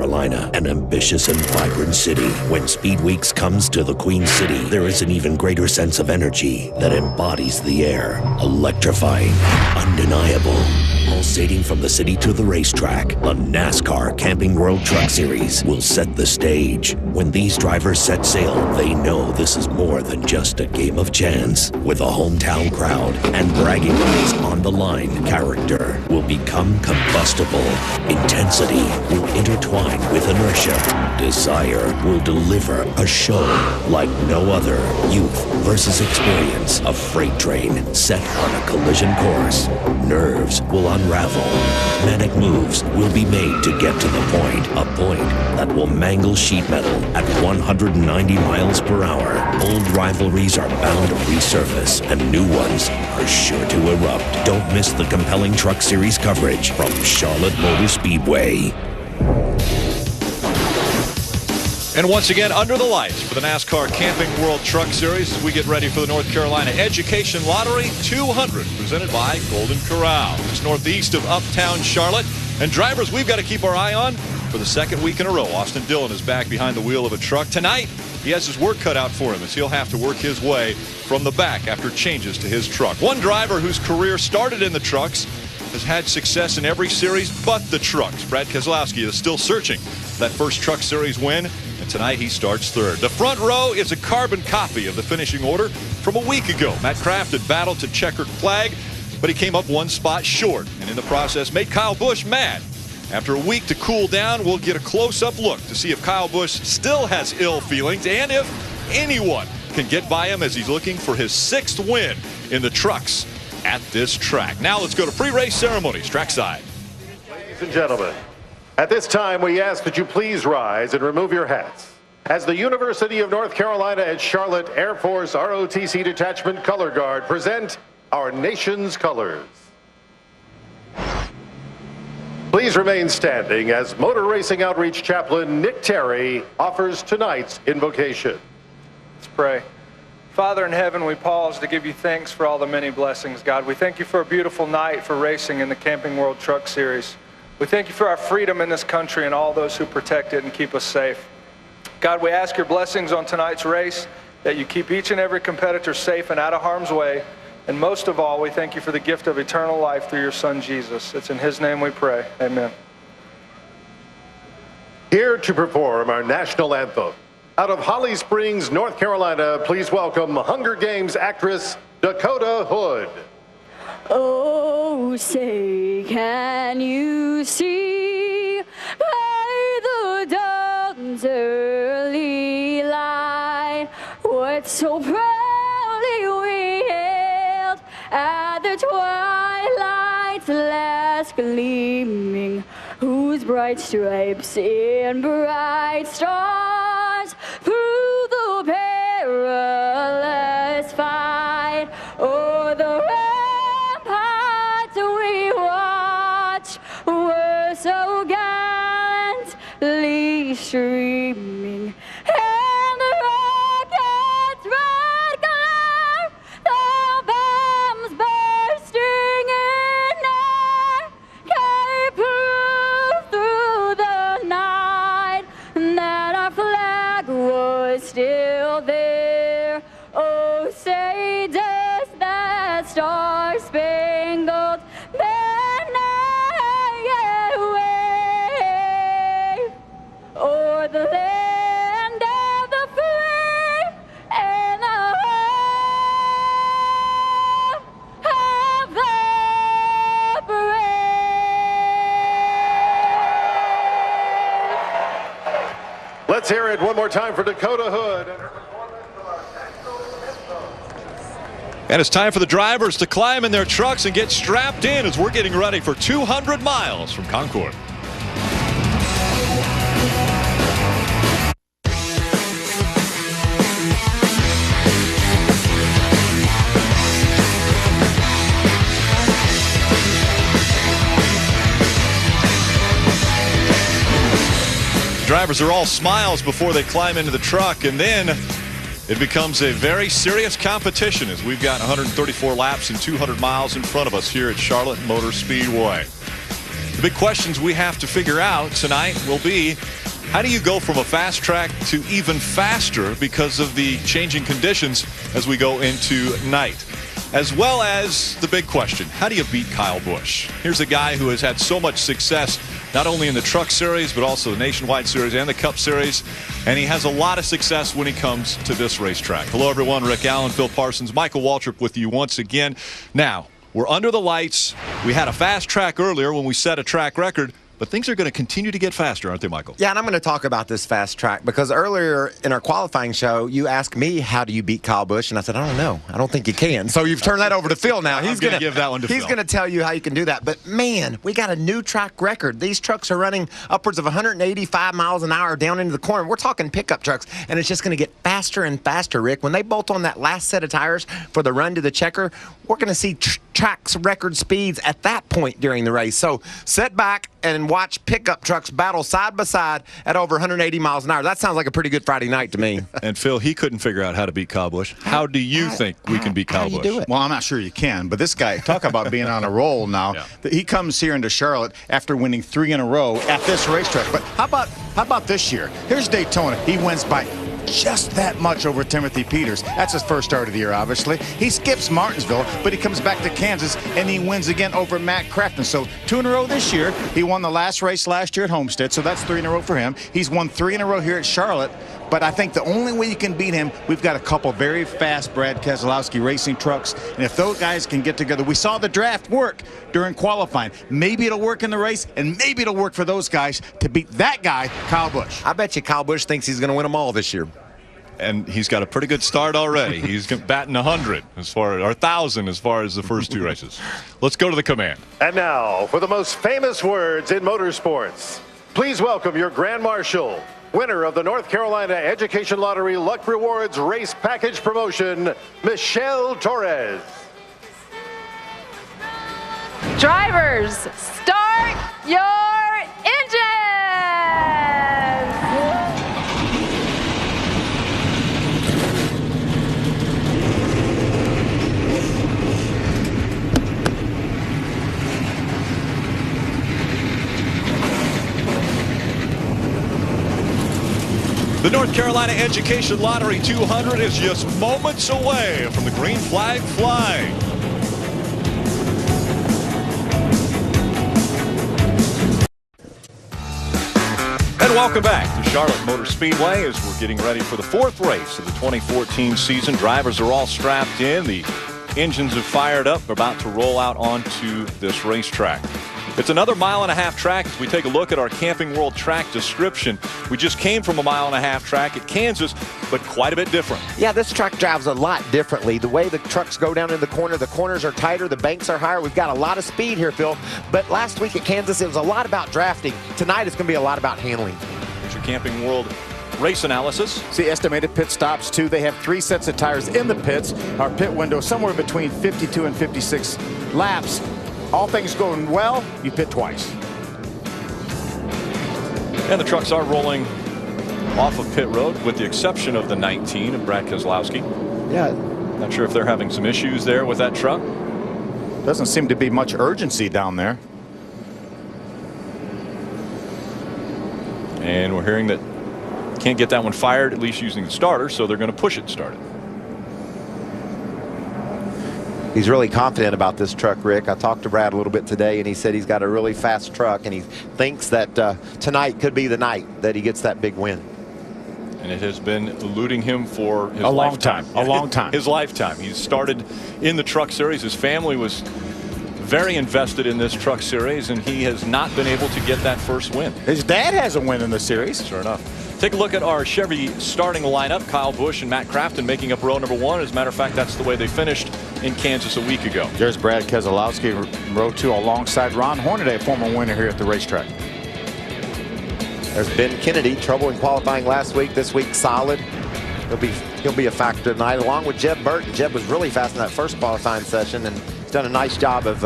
Carolina, an ambitious and vibrant city. When Speed Weeks comes to the Queen City, there is an even greater sense of energy that embodies the air. Electrifying, undeniable. Pulsating from the city to the racetrack, the NASCAR Camping World Truck Series will set the stage. When these drivers set sail, they know this is more than just a game of chance. With a hometown crowd and bragging rights on the line, character will become combustible. Intensity will intertwine with inertia. Desire will deliver a show like no other. Youth versus experience, a freight train set on a collision course. Nerves will unravel. Manic moves will be made to get to the point, a point that will mangle sheet metal at 190 miles per hour. Old rivalries are bound to resurface, and new ones are sure to erupt. Don't miss the compelling Truck Series coverage from Charlotte Motor Speedway. And once again, under the lights for the NASCAR Camping World Truck Series as we get ready for the North Carolina Education Lottery 200, presented by Golden Corral. It's northeast of uptown Charlotte. And drivers we've got to keep our eye on for the second week in a row. Austin Dillon is back behind the wheel of a truck. Tonight, he has his work cut out for him as he'll have to work his way from the back after changes to his truck. One driver whose career started in the trucks has had success in every series but the trucks. Brad Keselowski is still searching that first Truck Series win, and tonight he starts third. The front row is a carbon copy of the finishing order from a week ago. Matt Kraft had battled to checkered flag, but he came up one spot short, and in the process made Kyle Busch mad. After a week to cool down, we'll get a close-up look to see if Kyle Busch still has ill feelings and if anyone can get by him as he's looking for his 6th win in the trucks at this track. Now let's go to pre-race ceremonies, trackside. Ladies and gentlemen, at this time we ask that you please rise and remove your hats as the University of North Carolina at Charlotte Air Force ROTC Detachment Color Guard present our nation's colors. Please remain standing as Motor Racing Outreach Chaplain Nick Terry offers tonight's invocation. Let's pray. Father in heaven, we pause to give you thanks for all the many blessings, God. We thank you for a beautiful night for racing in the Camping World Truck Series. We thank you for our freedom in this country and all those who protect it and keep us safe. God, we ask your blessings on tonight's race, that you keep each and every competitor safe and out of harm's way. And most of all, we thank you for the gift of eternal life through your Son, Jesus. It's in his name we pray. Amen. Here to perform our national anthem, out of Holly Springs, North Carolina, please welcome Hunger Games actress Dakota Hood. Oh, say, can you see by the dawn's early light what so proudly we hailed at the twilight's last gleaming, whose bright stripes and bright stars through the perilous fight o'er the ramparts we watch were so gallantly streaming, and the rocket's red glare, the bombs bursting in air, carry proof through the night that our flag was still there. Oh, say does that star-spangled banner yet wave o'er the land of the free and the home of the brave? Let's hear it one more time for Dakota Hood. And it's time for the drivers to climb in their trucks and get strapped in as we're getting ready for 200 miles from Concord. Drivers are all smiles before they climb into the truck, and then it becomes a very serious competition as we've got 134 laps and 200 miles in front of us here at Charlotte Motor Speedway. The big questions we have to figure out tonight will be, how do you go from a fast track to even faster because of the changing conditions as we go into night? As well as the big question, how do you beat Kyle Busch? Here's a guy who has had so much success, not only in the Truck Series, but also the Nationwide Series and the Cup Series. And he has a lot of success when he comes to this racetrack. Hello, everyone. Rick Allen, Phil Parsons, Michael Waltrip with you once again. Now, we're under the lights. We had a fast track earlier when we set a track record. But things are going to continue to get faster, aren't they, Michael? Yeah, and I'm going to talk about this fast track because earlier in our qualifying show, you asked me, how do you beat Kyle Busch? And I said, I don't know. I don't think you can. So you've turned that over to Phil now. He's going to give that one to Phil. He's going to tell you how you can do that. But, man, we got a new track record. These trucks are running upwards of 185 miles an hour down into the corner. We're talking pickup trucks, and it's just going to get faster and faster, Rick. When they bolt on that last set of tires for the run to the checker, we're going to see track's record speeds at that point during the race. So sit back and watch pickup trucks battle side by side at over 180 miles an hour. That sounds like a pretty good Friday night to me. And Phil, he couldn't figure out how to beat Kyle Busch. How do you think we can beat Kyle Busch? How do you do it? Well, I'm not sure you can, but this guy, talk about being on a roll now. Yeah. He comes here into Charlotte after winning 3 in a row at this racetrack. But how about this year? Here's Daytona. He wins by just that much over Timothy Peters. That's his first start of the year, obviously. He skips Martinsville, but he comes back to Kansas, and he wins again over Matt Crafton. So 2 in a row this year. He won the last race last year at Homestead, so that's 3 in a row for him. He's won 3 in a row here at Charlotte. But I think the only way you can beat him, we've got a couple very fast Brad Keselowski racing trucks. And if those guys can get together, we saw the draft work during qualifying. Maybe it'll work in the race, and maybe it'll work for those guys to beat that guy, Kyle Busch. I bet you Kyle Busch thinks he's going to win them all this year. And he's got a pretty good start already. He's batting 100 or 1,000 as far as the first 2 races. Let's go to the command. And now, for the most famous words in motorsports, please welcome your Grand Marshal, winner of the North Carolina Education Lottery Luck Rewards Race Package Promotion, Michelle Torres. Drivers, start your engines! The North Carolina Education Lottery 200 is just moments away from the green flag flying. And welcome back to Charlotte Motor Speedway as we're getting ready for the 4th race of the 2014 season. Drivers are all strapped in. The engines have fired up. We're about to roll out onto this racetrack. It's another 1.5 mile track as we take a look at our Camping World track description. We just came from a 1.5 mile track at Kansas, but quite a bit different. Yeah, this track drives a lot differently. The way the trucks go down in the corners are tighter, the banks are higher. We've got a lot of speed here, Phil. But last week at Kansas, it was a lot about drafting. Tonight, it's going to be a lot about handling. Here's your Camping World race analysis. See, estimated pit stops, too. They have 3 sets of tires in the pits. Our pit window somewhere between 52 and 56 laps. All things going well, you pit twice. And the trucks are rolling off of pit road with the exception of the 19 of Brad Keselowski. Yeah. Not sure if they're having some issues there with that truck. Doesn't seem to be much urgency down there. And we're hearing that can't get that one fired, at least using the starter, so they're going to push it started. He's really confident about this truck, Rick. I talked to Brad a little bit today, and he said he's got a really fast truck, and he thinks that tonight could be the night that he gets that big win. And it has been eluding him for his long lifetime. time. A long time. His lifetime. He's started in the Truck Series. His family was very invested in this Truck Series, and he has not been able to get that first win. His dad has a win in the series. Sure enough. Take a look at our Chevy starting lineup. Kyle Busch and Matt Crafton making up row number 1. As a matter of fact, that's the way they finished in Kansas a week ago. There's Brad Keselowski, row 2, alongside Ron Hornaday, a former winner here at the racetrack. There's Ben Kennedy, trouble in qualifying last week. This week, solid. He'll be a factor tonight, along with Jeb Burton. Jeb was really fast in that first qualifying session, and he's done a nice job of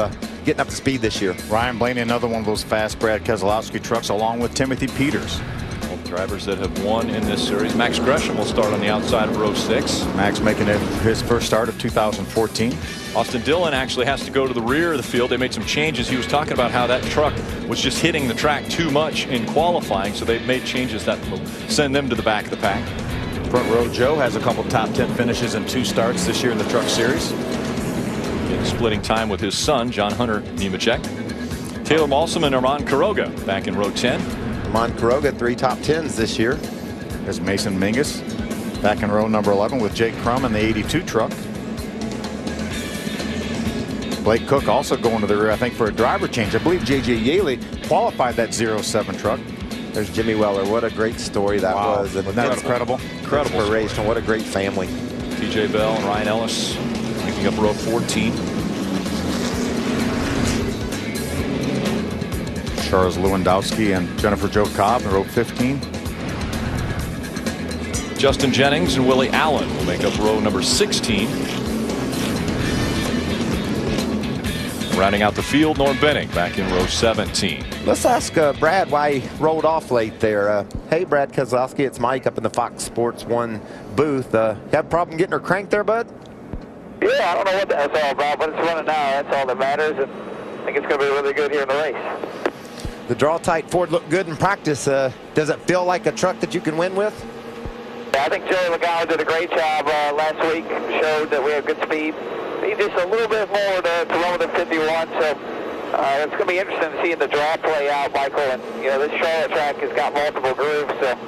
getting up to speed this year. Ryan Blaney, another one of those fast Brad Keselowski trucks, along with Timothy Peters. Well, Drivers that have won in this series. Max Gresham will start on the outside of row 6. Max making it his first start of 2014. Austin Dillon actually has to go to the rear of the field. They made some changes. He was talking about how that truck was just hitting the track too much in qualifying, so they've made changes that will send them to the back of the pack. Front row Joe has a couple top 10 finishes and 2 starts this year in the Truck Series. Getting splitting time with his son, John Hunter Nemechek. Taylor Malsom and Armand Quiroga back in row 10. Armand Quiroga, 3 top 10s this year. There's Mason Mingus back in row number 11 with Jake Crum in the 82 truck. Blake Cook also going to the rear, I think, for a driver change. I believe J.J. Yaley qualified that 07 truck. There's Jimmy Weller. What a great story that was. Wasn't that incredible? Incredible inspiration. What a great family. TJ Bell and Ryan Ellis making up row 14. Charles Lewandowski and Jennifer Jo Cobb in row 15. Justin Jennings and Willie Allen will make up row number 16. Rounding out the field, Norm Benning back in row 17. Let's ask Brad why he rolled off late there. Hey, Brad Keselowski, it's Mike up in the Fox Sports 1 booth. You have a problem getting her cranked there, bud? Yeah, I don't know what that's all about, but it's running now. That's all that matters, and I think it's going to be really good here in the race. The draw-tight Ford looked good in practice. Does it feel like a truck that you can win with? Yeah, I think Joey Logano did a great job last week. Showed that we have good speed. Need just a little bit more to run with the 51, so it's going to be interesting to see the draw play out, Michael. And, you know, this Charlotte track has got multiple grooves, so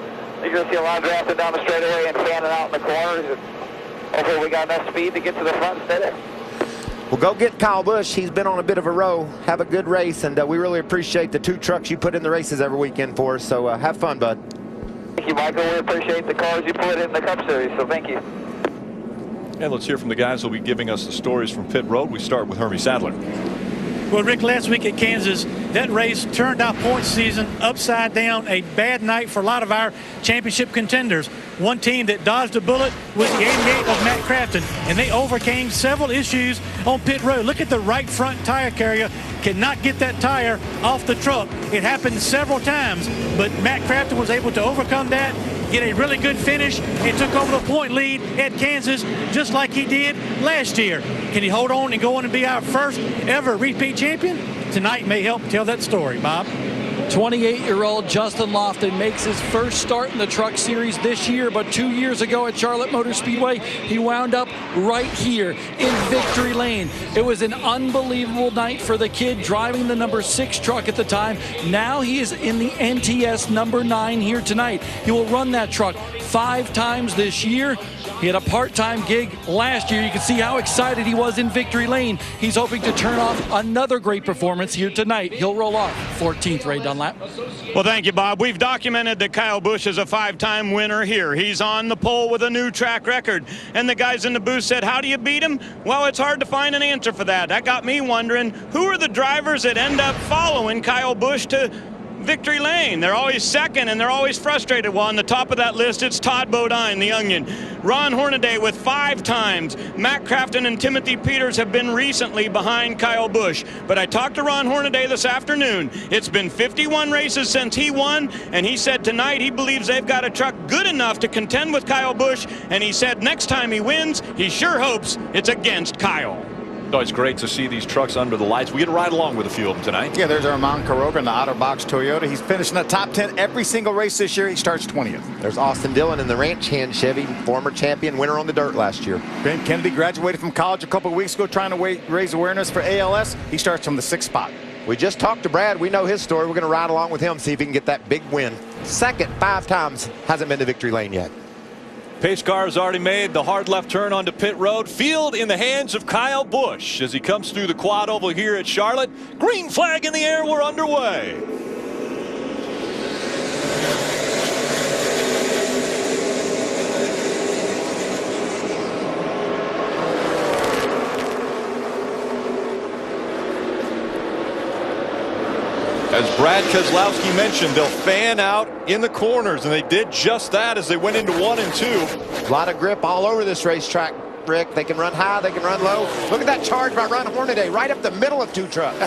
you're going to see a lot of drafting down the straightaway and fanning out in the corners. And hopefully we got enough speed to get to the front instead of. Well, go get Kyle Busch. He's been on a bit of a row. Have a good race, and we really appreciate the 2 trucks you put in the races every weekend for us. So have fun, bud. Thank you, Michael. We appreciate the cars you put in the Cup Series, so thank you. And let's hear from the guys who will be giving us the stories from pit road. We start with Hermie Sadler. Well, Rick, last week at Kansas, that race turned our points season upside down. A bad night for a lot of our championship contenders. One team that dodged a bullet was the 88 of Matt Crafton, and they overcame several issues on pit road. Look at the right front tire carrier. Cannot get that tire off the truck. It happened several times, but Matt Crafton was able to overcome that, get a really good finish, and took over the point lead at Kansas just like he did last year. Can he hold on and go on and be our first ever repeat champion? Tonight may help tell that story, Bob. 28-year-old Justin Lofton makes his first start in the Truck Series this year, but 2 years ago at Charlotte Motor Speedway, he wound up right here in victory lane. It was an unbelievable night for the kid driving the number 6 truck at the time. Now he is in the NTS number 9 here tonight. He will run that truck 5 times this year. He had a part-time gig last year. You can see how excited he was in victory lane. He's hoping to turn off another great performance here tonight. He'll roll off 14th, Ray Dunlap. Well, thank you, Bob. We've documented that Kyle Busch is a 5-time winner here. He's on the pole with a new track record. And the guys in the booth said, how do you beat him? Well, it's hard to find an answer for that. That got me wondering, who are the drivers that end up following Kyle Busch to victory lane? They're always second, and they're always frustrated. Well, on the top of that list, it's Todd Bodine, the Onion. Ron Hornaday with 5 times. Matt Crafton and Timothy Peters have been recently behind Kyle Busch. But I talked to Ron Hornaday this afternoon. It's been 51 races since he won, and he said tonight he believes they've got a truck good enough to contend with Kyle Busch, and he said next time he wins, he sure hopes it's against Kyle. It's always great to see these trucks under the lights. We get to ride along with a few of them tonight. Yeah, there's Armand Quiroga in the Otterbox Toyota. He's finished in the top 10 every single race this year. He starts 20th. There's Austin Dillon in the Ranch Hand Chevy, former champion, winner on the dirt last year. Ben Kennedy graduated from college a couple of weeks ago trying to raise awareness for ALS. He starts from the 6th spot. We just talked to Brad. We know his story. We're going to ride along with him, see if he can get that big win. Second, 5 times, hasn't been to victory lane yet. Pace car has already made the hard left turn onto pit road. Field in the hands of Kyle Busch as he comes through the quad oval here at Charlotte. Green flag in the air. We're underway. As Brad Keselowski mentioned, they'll fan out in the corners, and they did just that as they went into 1 and 2. A lot of grip all over this racetrack, Rick. They can run high, they can run low. Look at that charge by Ron Hornaday right up the middle of 2 trucks.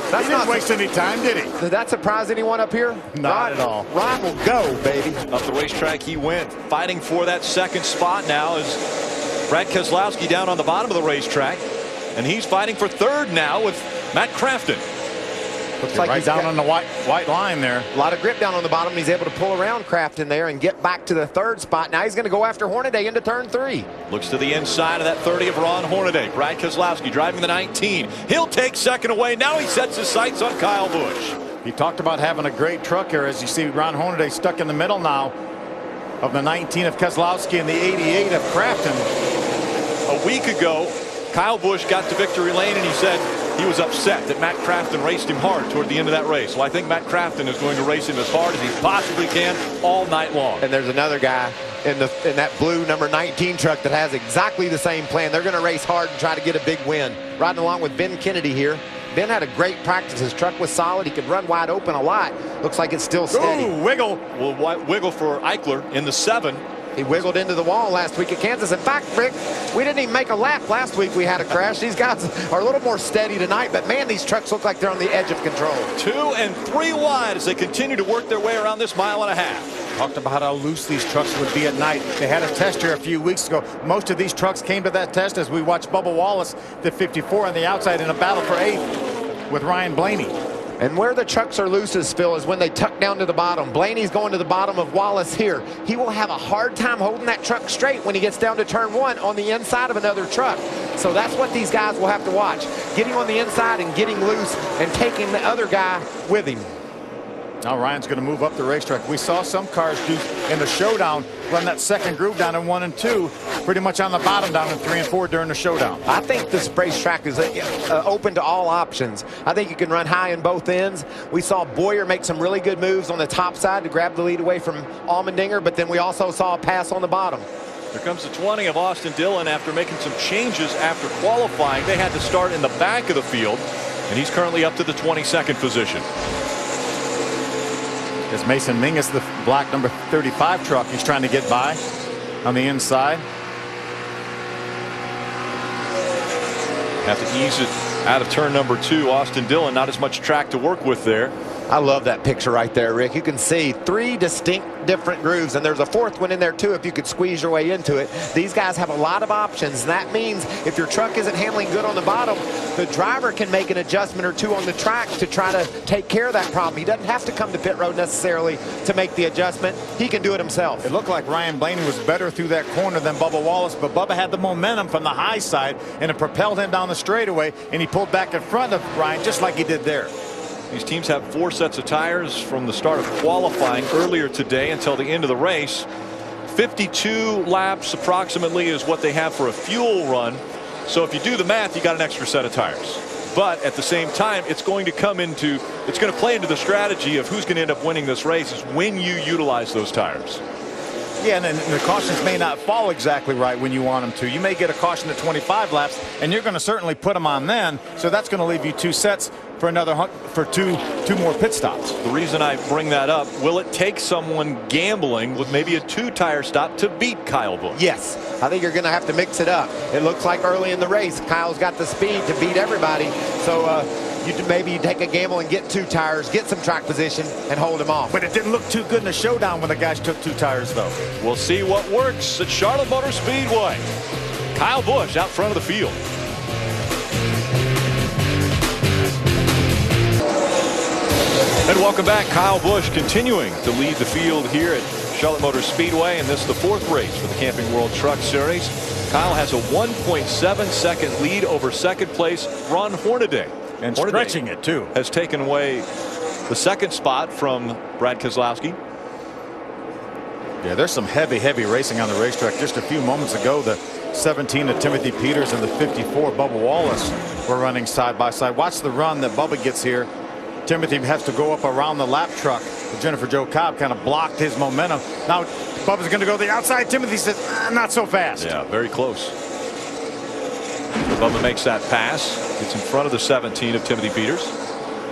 He didn't waste any time, did he? Did that surprise anyone up here? Not at all. Ryan will go, baby. Up the racetrack he went, fighting for that second spot now as Brad Keselowski down on the bottom of the racetrack. And he's fighting for third now with Matt Crafton. Looks like right he's down got on the white line there. a lot of grip down on the bottom. He's able to pull around Crafton there and get back to the third spot. Now he's going to go after Hornaday into turn 3. Looks to the inside of that 30 of Ron Hornaday. Brad Keselowski driving the 19. He'll take second away. Now he sets his sights on Kyle Busch. He talked about having a great truck here. As you see, Ron Hornaday stuck in the middle now of the 19 of Keselowski and the 88 of Crafton. A week ago, Kyle Busch got to victory lane and he said he was upset that Matt Crafton raced him hard toward the end of that race. Well, I think Matt Crafton is going to race him as hard as he possibly can all night long. And there's another guy in that blue number 19 truck that has exactly the same plan. They're going to race hard and try to get a big win. Riding along with Ben Kennedy here. Ben had a great practice. His truck was solid. He could run wide open a lot. Looks like it's still steady. Ooh, wiggle. Well, wiggle for Eichler in the 7. He wiggled into the wall last week at Kansas. In fact, Rick, we didn't even make a lap last week. We had a crash. These guys are a little more steady tonight, but man, these trucks look like they're on the edge of control. 2 and 3 wide as they continue to work their way around this 1.5 miles. Talked about how loose these trucks would be at night. They had a test here a few weeks ago. Most of these trucks came to that test as we watched Bubba Wallace, the 54 on the outside, in a battle for 8th with Ryan Blaney. And where the trucks are loosest, Phil, is when they tuck down to the bottom. Blaney's going to the bottom of Wallace here. He will have a hard time holding that truck straight when he gets down to turn 1 on the inside of another truck. So that's what these guys will have to watch. Getting on the inside and getting loose and taking the other guy with him. Now Ryan's going to move up the racetrack. We saw some cars do in the showdown run that second groove down in 1 and 2, pretty much on the bottom down in 3 and 4 during the showdown. I think this racetrack is open to all options. I think you can run high in both ends. We saw Boyer make some really good moves on the top side to grab the lead away from Allmendinger, but then we also saw a pass on the bottom. Here comes the 20 of Austin Dillon after making some changes after qualifying. They had to start in the back of the field, and he's currently up to the 22nd position. As Mason Mingus, the black number 35 truck, he's trying to get by on the inside. Have to ease it out of turn number 2. Austin Dillon, not as much track to work with there. I love that picture right there, Rick. You can see 3 distinct different grooves, and there's a 4th one in there too if you could squeeze your way into it. These guys have a lot of options, and that means if your truck isn't handling good on the bottom, the driver can make an adjustment or 2 on the track to try to take care of that problem. He doesn't have to come to pit road necessarily to make the adjustment. He can do it himself. It looked like Ryan Blaney was better through that corner than Bubba Wallace, but Bubba had the momentum from the high side, and it propelled him down the straightaway, and he pulled back in front of Ryan just like he did there. These teams have 4 sets of tires from the start of qualifying earlier today until the end of the race. 52 laps approximately is what they have for a fuel run. So if you do the math, you got an extra set of tires. But at the same time, it's going to play into the strategy of who's going to end up winning this race is when you utilize those tires. Yeah, and the cautions may not fall exactly right when you want them to. You may get a caution at 25 laps, and you're going to certainly put them on then. So that's going to leave you 2 sets for two more pit stops. The reason I bring that up, will it take someone gambling with maybe a 2-tire stop to beat Kyle Busch? Yes, I think you're going to have to mix it up. It looks like early in the race, Kyle's got the speed to beat everybody. So maybe you take a gamble and get 2 tires, get some track position, and hold him off. But it didn't look too good in the showdown when the guys took 2 tires, though. We'll see what works at Charlotte Motor Speedway. Kyle Busch out front of the field. And welcome back. Kyle Busch continuing to lead the field here at Charlotte Motor Speedway, and this is the 4th race for the Camping World Truck Series. Kyle has a 1.7-second lead over second place Ron Hornaday. And Hornaday stretching it, too. Has taken away the 2nd spot from Brad Keselowski. Yeah, there's some heavy racing on the racetrack. Just a few moments ago, the 17 of Timothy Peters and the 54 Bubba Wallace were running side by side. Watch the run that Bubba gets here. Timothy has to go up around the lap truck. Jennifer Joe Cobb kind of blocked his momentum. Now Bubba's going to go the outside. Timothy says, not so fast. Yeah, very close. Bubba makes that pass. Gets in front of the 17 of Timothy Peters.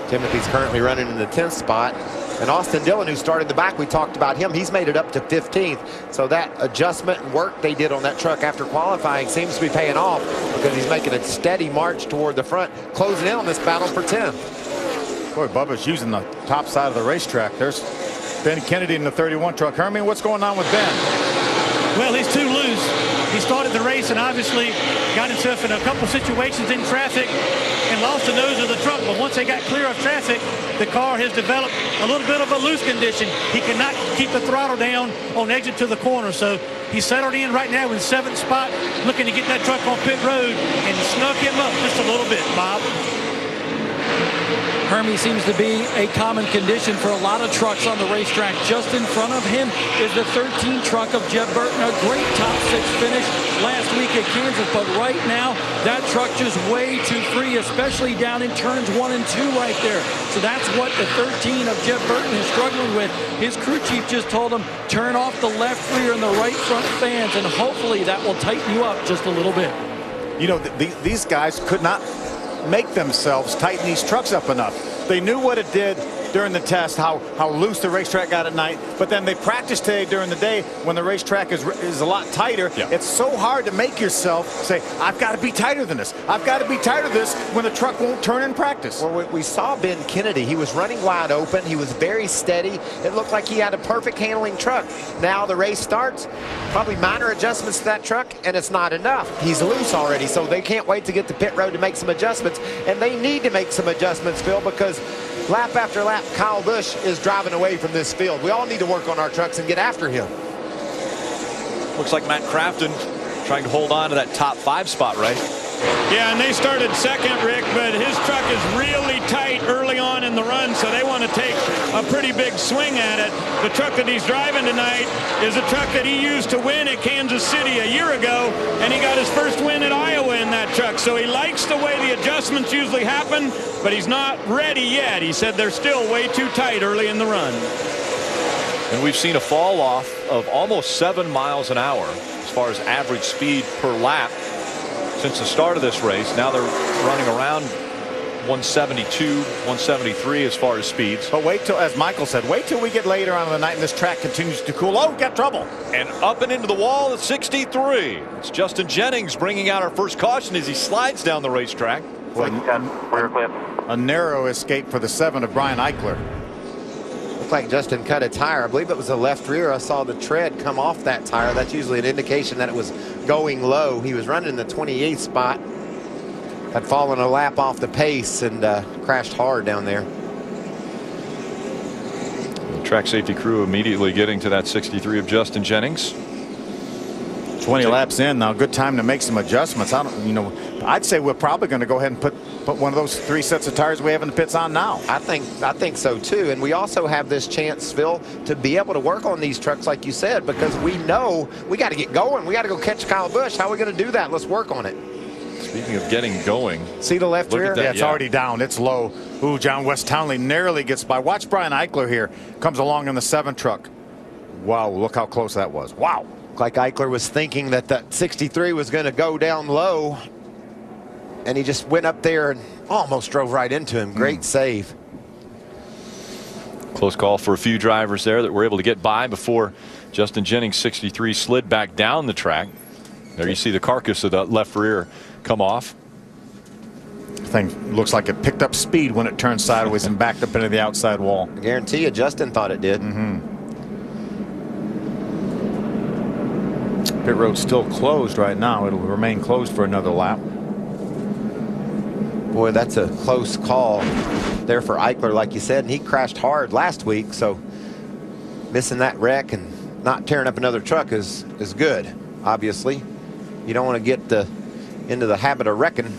Timothy's currently running in the 10th spot. And Austin Dillon, who started the back, we talked about him. He's made it up to 15th. So that adjustment and work they did on that truck after qualifying seems to be paying off because he's making a steady march toward the front, closing in on this battle for 10th. Boy, Bubba's using the top side of the racetrack. There's Ben Kennedy in the 31 truck. Hermie, what's going on with Ben? Well, he's too loose. He started the race and obviously got himself in a couple situations in traffic and lost the nose of the truck. But once they got clear of traffic, the car has developed a little bit of a loose condition. He cannot keep the throttle down on exit to the corner. So he's settled in right now in 7th spot, looking to get that truck on pit road and snuck him up just a little bit, Bob. Hermie seems to be a common condition for a lot of trucks on the racetrack. Just in front of him is the 13 truck of Jeb Burton. A great top 6 finish last week at Kansas, but right now that truck just way too free, especially down in turns 1 and 2 right there. So that's what the 13 of Jeb Burton is struggling with. His crew chief just told him, turn off the left rear and the right front fans, and hopefully that will tighten you up just a little bit. You know, these guys could not make themselves tighten these trucks up enough. They knew what it did during the test, how loose the racetrack got at night, but then they practiced today during the day when the racetrack is a lot tighter. Yeah. It's so hard to make yourself say, I've got to be tighter than this. I've got to be tighter than this when the truck won't turn in practice. Well, we saw Ben Kennedy. He was running wide open. He was very steady. It looked like he had a perfect handling truck. Now the race starts, probably minor adjustments to that truck, and it's not enough. He's loose already, so they can't wait to get to pit road to make some adjustments, and they need to make some adjustments, Phil, because lap after lap, Kyle Busch is driving away from this field. We all need to work on our trucks and get after him. Looks like Matt Crafton trying to hold on to that top 5 spot, right? Yeah, and they started second, Rick, but his truck is really tight early on in the run, so they want to take a pretty big swing at it. The truck that he's driving tonight is a truck that he used to win at Kansas City a year ago, and he got his first win at Iowa in that truck. So he likes the way the adjustments usually happen, but he's not ready yet. He said they're still way too tight early in the run. And we've seen a fall off of almost 7 miles an hour as far as average speed per lap since the start of this race. Now they're running around 172, 173 as far as speeds. But wait till, as Michael said, wait till we get later on in the night and this track continues to cool. Oh, got trouble. And up and into the wall at 63. It's Justin Jennings bringing out our first caution as he slides down the racetrack. A narrow escape for the 7 of Brian Eichler. Looked like Justin cut a tire. I believe it was the left rear. I saw the tread come off that tire. That's usually an indication that it was going low. He was running in the 28th spot. Had fallen a lap off the pace and crashed hard down there. The track safety crew immediately getting to that 63 of Justin Jennings. 20 laps in now. Good time to make some adjustments. I'd say we're probably going to go ahead and put one of those 3 sets of tires we have in the pits on now. I think so too. And we also have this chance, Phil, to be able to work on these trucks like you said, because we know we got to get going. We got to go catch Kyle Busch. How are we going to do that? Let's work on it. Speaking of getting going, see the left rear? Yeah, it's already down. It's low. Ooh, John West Townley narrowly gets by. Watch Brian Eichler here. Comes along in the 7 truck. Wow, look how close that was. Wow. Like Eichler was thinking that that 63 was going to go down low, and he just went up there and almost drove right into him. Great save. Close call for a few drivers there that were able to get by before Justin Jennings 63 slid back down the track. There you see the carcass of the left rear come off. Thing looks like it picked up speed when it turned sideways and backed up into the outside wall. I guarantee you Justin thought it did. Pit road's still closed right now. It'll remain closed for another lap. Boy, that's a close call there for Eichler, like you said, and he crashed hard last week, so missing that wreck and not tearing up another truck is good. Obviously, you don't want to get into the habit of wrecking.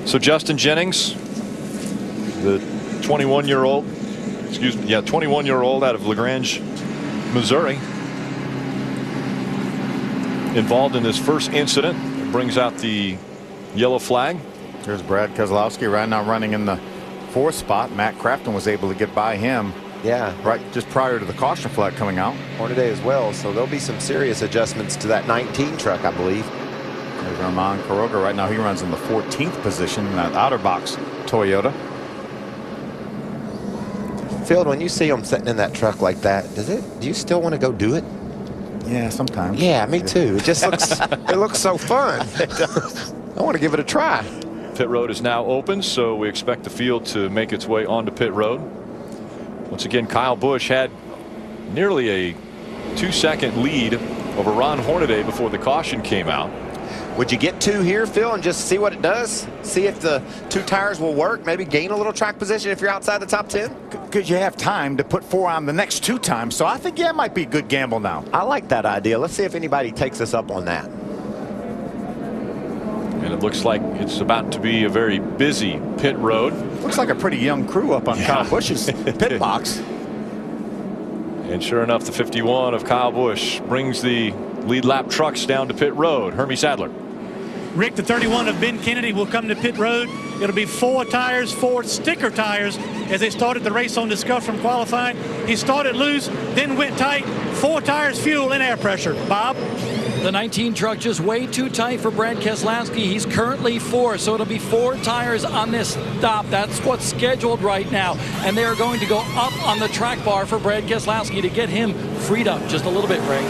So Justin Jennings, the 21-year-old, 21-year-old out of LaGrange, Missouri, involved in this first incident. It brings out the yellow flag. There's Brad Keselowski right now running in the 4th spot. Matt Crafton was able to get by him. Yeah, right just prior to the caution flag coming out. Hornaday as well, so there'll be some serious adjustments to that 19 truck, I believe. There's Armand Quiroga right now. He runs in the 14th position in that outer box Toyota. Phil, when you see him sitting in that truck like that, do you still want to go do it? Yeah, sometimes. Yeah, me too. It just looks it looks so fun. I want to give it a try. Pit road is now open, so we expect the field to make its way onto pit road. Once again, Kyle Busch had nearly a 2-second lead over Ron Hornaday before the caution came out. Would you get 2 here, Phil, and just see what it does? See if the 2 tires will work, maybe gain a little track position if you're outside the top 10? Because you have time to put 4 on the next 2 times. So I think, yeah, it might be a good gamble now. I like that idea. Let's see if anybody takes us up on that. And it looks like it's about to be a very busy pit road. Looks like a pretty young crew up on Kyle Busch's pit box. And sure enough, the 51 of Kyle Busch brings the lead lap trucks down to pit road. Hermie Sadler. Rick, the 31 of Ben Kennedy will come to pit road. It'll be 4 tires, 4 sticker tires as they started the race on Discover from qualifying. He started loose, then went tight. 4 tires, fuel, and air pressure. Bob? The 19 truck just way too tight for Brad Keselowski. He's currently 4, so it'll be 4 tires on this stop. That's what's scheduled right now. And they are going to go up on the track bar for Brad Keselowski to get him freed up just a little bit, Ray.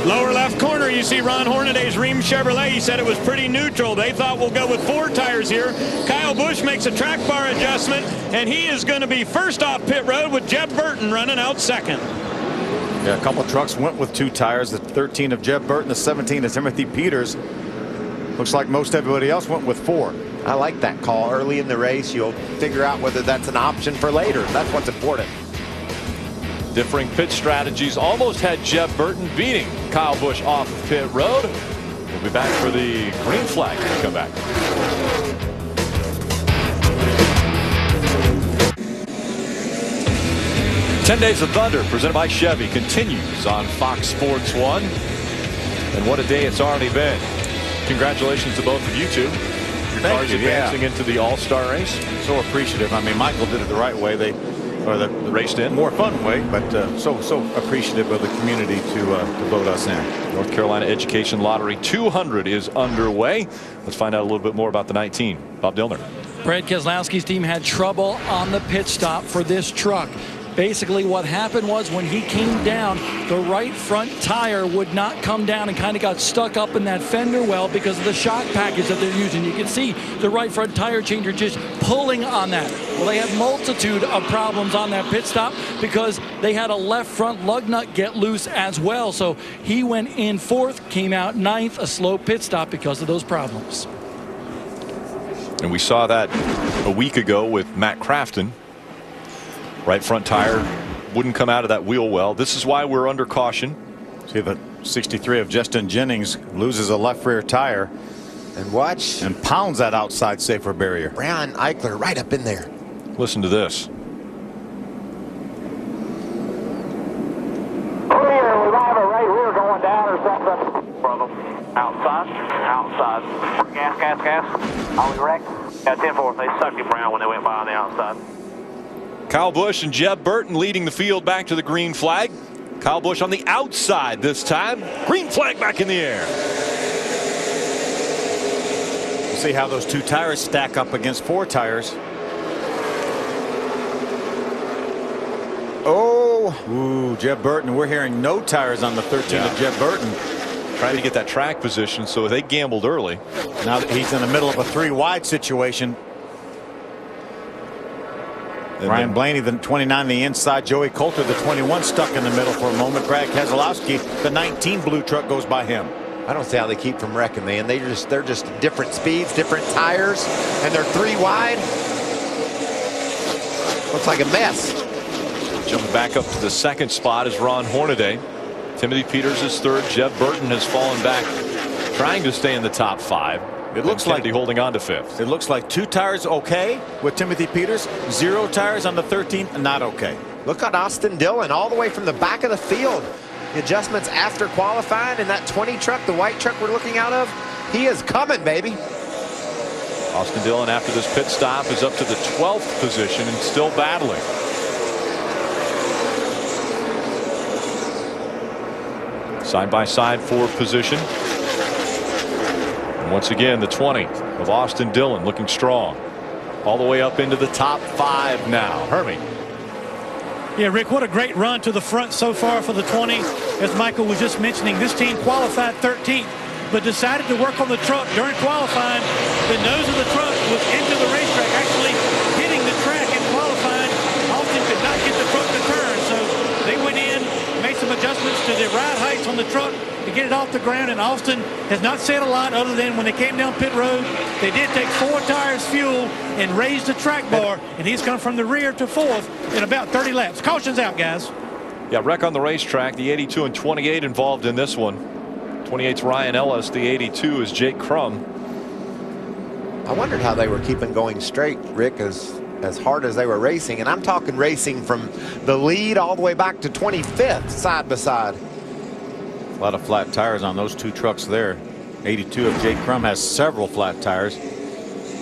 Lower left corner, you see Ron Hornaday's Ream Chevrolet. He said it was pretty neutral. They thought we'll go with 4 tires here. Kyle Busch makes a track bar adjustment, and he is going to be first off pit road with Jeb Burton running out second. Yeah, a couple trucks went with 2 tires. The 13 of Jeb Burton, the 17 of Timothy Peters. Looks like most everybody else went with 4. I like that call early in the race. You'll figure out whether that's an option for later. That's what's important. Differing pit strategies almost had Jeb Burton beating Kyle Busch off pit road. We'll be back for the green flag when we come back. "10 Days of Thunder," presented by Chevy, continues on Fox Sports 1. And what a day it's already been. Congratulations to both of you two. Your cars advancing into the All-Star race. So appreciative. I mean, Michael did it the right way. They the raced in more fun way, but so appreciative of the community to vote us in. North Carolina Education Lottery 200 is underway. Let's find out a little bit more about the 19. Bob Dillner. Brad Keselowski's team had trouble on the pit stop for this truck. Basically what happened was when he came down, the right front tire would not come down and kind of got stuck up in that fender well because of the shock package that they're using. You can see the right front tire changer just pulling on that. Well, they had multitude of problems on that pit stop because they had a left front lug nut get loose as well. So he went in 4th, came out 9th, a slow pit stop because of those problems. And we saw that a week ago with Matt Crafton. Right front tire wouldn't come out of that wheel well. This is why we're under caution. See, the 63 of Justin Jennings loses a left rear tire. And watch. And pounds that outside safer barrier. Brown Eichler right up in there. Listen to this. Oh, yeah, we might have a right rear going down or something. Brother, outside. Gas. Are we wrecked? Yeah, 10-4. They sucked him around when they went by on the outside. Kyle Busch and Jeb Burton leading the field back to the green flag. Kyle Busch on the outside this time. Green flag back in the air. We'll see how those 2 tires stack up against 4 tires. Oh, ooh, Jeb Burton. We're hearing no tires on the 13 of Jeb Burton. Trying to get that track position, so they gambled early. Now that he's in the middle of a 3 wide situation. And Ryan Blaney, the 29, the inside. Joey Coulter, the 21, stuck in the middle for a moment. Brad Keselowski, the 19 blue truck, goes by him. I don't see how they keep from wrecking, man. They're just different speeds, different tires, and they're 3 wide. Looks like a mess. Jumping back up to the 2nd spot is Ron Hornaday. Timothy Peters is 3rd. Jeb Burton has fallen back, trying to stay in the top 5. It looks like holding on to 5th. It looks like 2 tires okay with Timothy Peters, 0 tires on the 13, not okay. Look at Austin Dillon all the way from the back of the field. The adjustments after qualifying in that 20 truck, the white truck we're looking out of, he is coming, baby. Austin Dillon, after this pit stop, is up to the 12th position and still battling. Side-by-side 4th position. Once again, the 20 of Austin Dillon looking strong. All the way up into the top 5 now. Hermie. Yeah, Rick, what a great run to the front so far for the 20. As Michael was just mentioning, this team qualified 13th. but decided to work on the truck during qualifying. The nose of the truck was into the racetrack, actually hitting the track in qualifying. Austin could not get the truck to turn, so they went in, made some adjustments to the ride heights on the truck to get it off the ground, and Austin has not said a lot other than when they came down pit road, they did take 4 tires fuel and raise the track bar, and he's come from the rear to 4th in about 30 laps. Caution's out, guys. Yeah, wreck on the racetrack. The 82 and 28 involved in this one. 28's Ryan Ellis. The 82 is Jake Crum. I wondered how they were keeping going straight, Rick, as hard as they were racing. And I'm talking racing from the lead all the way back to 25th, side by side. A lot of flat tires on those 2 trucks there. 82 of Jake Crum has several flat tires.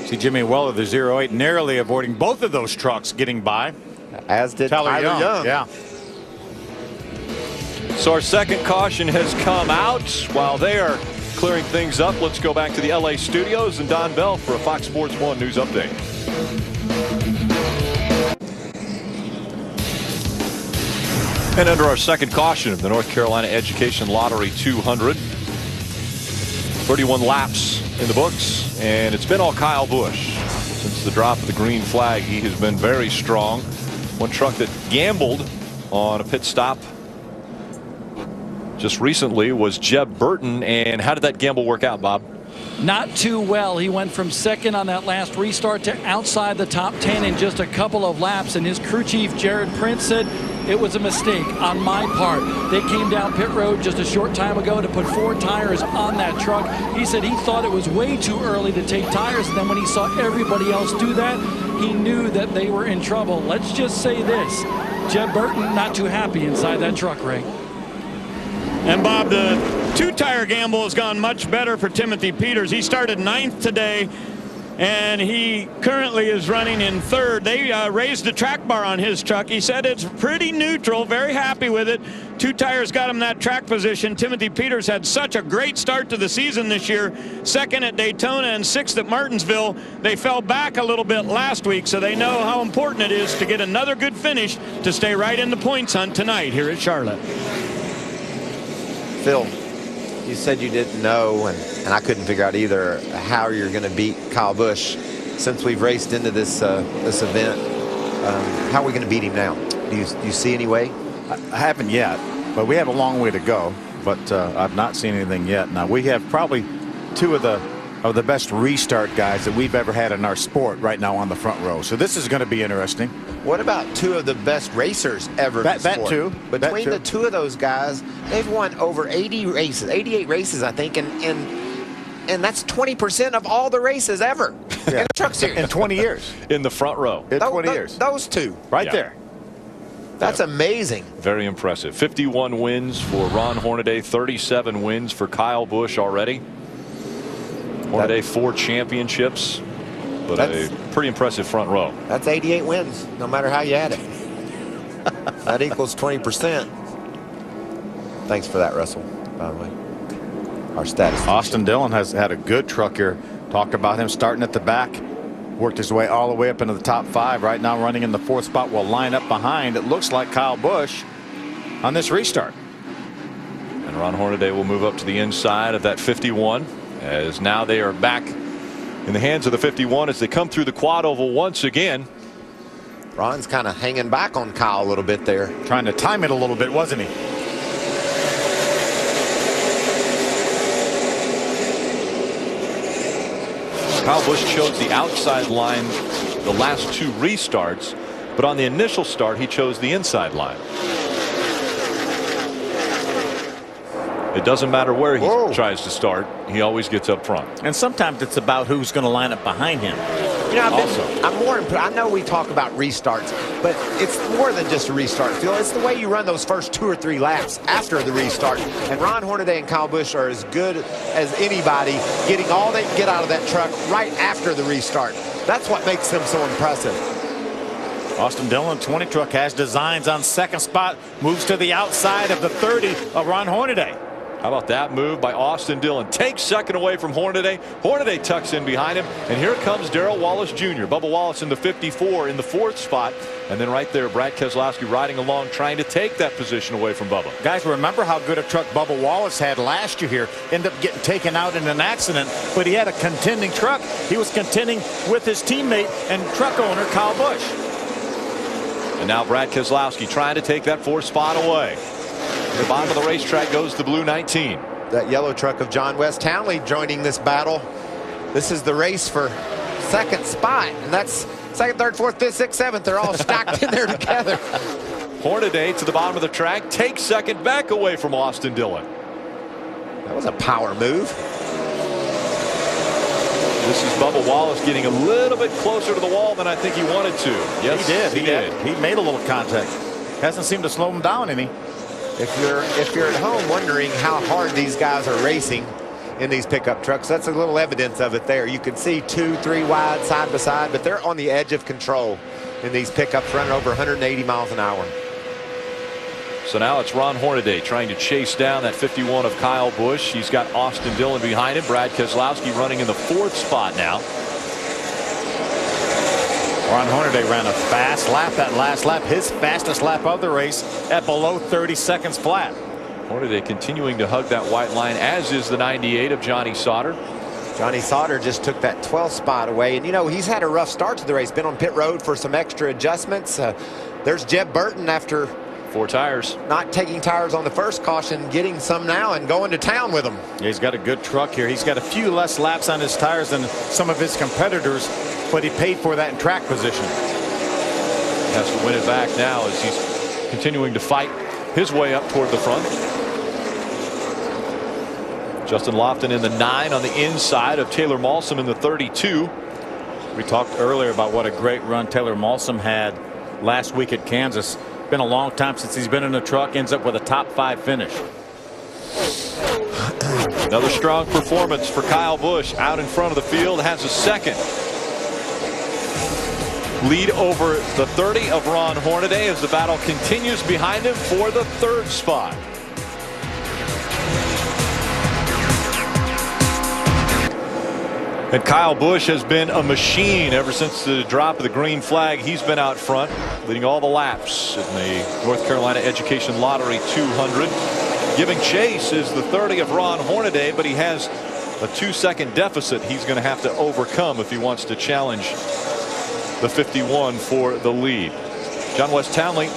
See Jimmy Weller, the 08, narrowly avoiding both of those trucks getting by. As did Tyler Young. Yeah. So our second caution has come out. While they are clearing things up, let's go back to the LA studios and Don Bell for a Fox Sports 1 news update. And under our second caution of the North Carolina Education Lottery 200, 31 laps in the books, and it's been all Kyle Busch. Since the drop of the green flag, he has been very strong. One truck that gambled on a pit stop just recently was Jeb Burton. And how did that gamble work out, Bob? Not too well. He went from second on that last restart to outside the top 10 in just a couple of laps, and his crew chief Jared Prince said it was a mistake on my part. They came down pit road just a short time ago to put 4 tires on that truck. He said he thought it was way too early to take tires, and then when he saw everybody else do that, he knew that they were in trouble. Let's just say this, Jeb Burton not too happy inside that truck, Ray. And Bob, the 2-tire gamble has gone much better for Timothy Peters. He started 9th today, and he currently is running in 3rd. They raised the track bar on his truck. He said it's pretty neutral, very happy with it. 2 tires got him that track position. Timothy Peters had such a great start to the season this year. 2nd at Daytona and 6th at Martinsville. They fell back a little bit last week, so they know how important it is to get another good finish to stay right in the points hunt tonight here at Charlotte. Phil, you said you didn't know, and I couldn't figure out either how you're going to beat Kyle Busch since we've raced into this this event. How are we going to beat him now? Do you see any way? I haven't yet, but we have a long way to go. But I've not seen anything yet. Now we have probably 2 of the best restart guys that we've ever had in our sport right now on the front row. So this is going to be interesting. What about 2 of the best racers ever in the sport? That too. Between the 2 of those guys, they've won over 80 races, 88 races, I think, and that's 20% of all the races ever in the truck series. In 20 years. In the front row. In 20 years. Those 2. Right there. That's amazing. Very impressive. 51 wins for Ron Hornaday, 37 wins for Kyle Busch already. Hornaday 4 championships, but a pretty impressive front row. That's 88 wins, no matter how you add it. That equals 20%. Thanks for that, Russell, by the way. Our status. Austin Dillon has had a good truck here. Talked about him starting at the back. Worked his way all the way up into the top 5. Right now running in the 4th spot. Will line up behind, it looks like, Kyle Busch on this restart. And Ron Hornaday will move up to the inside of that 51. As now they are back in the hands of the 51 as they come through the quad oval once again. Ron's kind of hanging back on Kyle a little bit there. Trying to time it a little bit, wasn't he? Kyle Busch chose the outside line the last 2 restarts, but on the initial start he chose the inside line. It doesn't matter where he tries to start, he always gets up front. And sometimes it's about who's going to line up behind him. You know, I know we talk about restarts, but it's more than just a restart, Phil. It's the way you run those first 2 or 3 laps after the restart. And Ron Hornaday and Kyle Busch are as good as anybody, getting all they can get out of that truck right after the restart. That's what makes them so impressive. Austin Dillon, 20 truck, has designs on 2nd spot, moves to the outside of the 30 of Ron Hornaday. How about that move by Austin Dillon? Takes second away from Hornaday. Hornaday tucks in behind him. And here comes Darrell Wallace Jr. Bubba Wallace in the 54 in the 4th spot. And then right there, Brad Keselowski riding along, trying to take that position away from Bubba. Guys, remember how good a truck Bubba Wallace had last year here. Ended up getting taken out in an accident, but he had a contending truck. He was contending with his teammate and truck owner, Kyle Busch. And now Brad Keselowski trying to take that 4th spot away. The bottom of the racetrack goes the blue 19. That yellow truck of John West Townley joining this battle. This is the race for 2nd spot, and that's 2nd, 3rd, 4th, 5th, 6th, 7th. They're all stacked in there together. Hornaday to the bottom of the track, takes second, back away from Austin Dillon. That was a power move. This is Bubba Wallace getting a little bit closer to the wall than I think he wanted to. Yes, he did. He made a little contact. Hasn't seemed to slow him down any. If you're at home wondering how hard these guys are racing in these pickup trucks, that's a little evidence of it there. You can see 2, 3 wide side by side, but they're on the edge of control in these pickups running over 180 miles an hour. So now it's Ron Hornaday trying to chase down that 51 of Kyle Busch. He's got Austin Dillon behind him. Brad Keselowski running in the 4th spot now. Ron Hornaday ran a fast lap that last lap, his fastest lap of the race at below 30 seconds flat. Hornaday continuing to hug that white line, as is the 98 of Johnny Sauter. Johnny Sauter just took that 12th spot away, and you know he's had a rough start to the race. Been on pit road for some extra adjustments. There's Jeb Burton after 4 tires, not taking tires on the first caution, getting some now and going to town with them. Yeah, he's got a good truck here. He's got a few less laps on his tires than some of his competitors, but he paid for that in track position. Has to win it back now as he's continuing to fight his way up toward the front. Justin Lofton in the 9 on the inside of Taylor Malsom in the 32. We talked earlier about what a great run Taylor Malsom had last week at Kansas. Been a long time since he's been in a truck. Ends up with a top 5 finish. Another strong performance for Kyle Busch out in front of the field. Has a 2nd lead over the 30 of Ron Hornaday as the battle continues behind him for the 3rd spot. And Kyle Busch has been a machine ever since the drop of the green flag. He's been out front, leading all the laps in the North Carolina Education Lottery 200. Giving chase is the 30 of Ron Hornaday, but he has a 2-second deficit he's going to have to overcome if he wants to challenge the 51 for the lead. John West Townley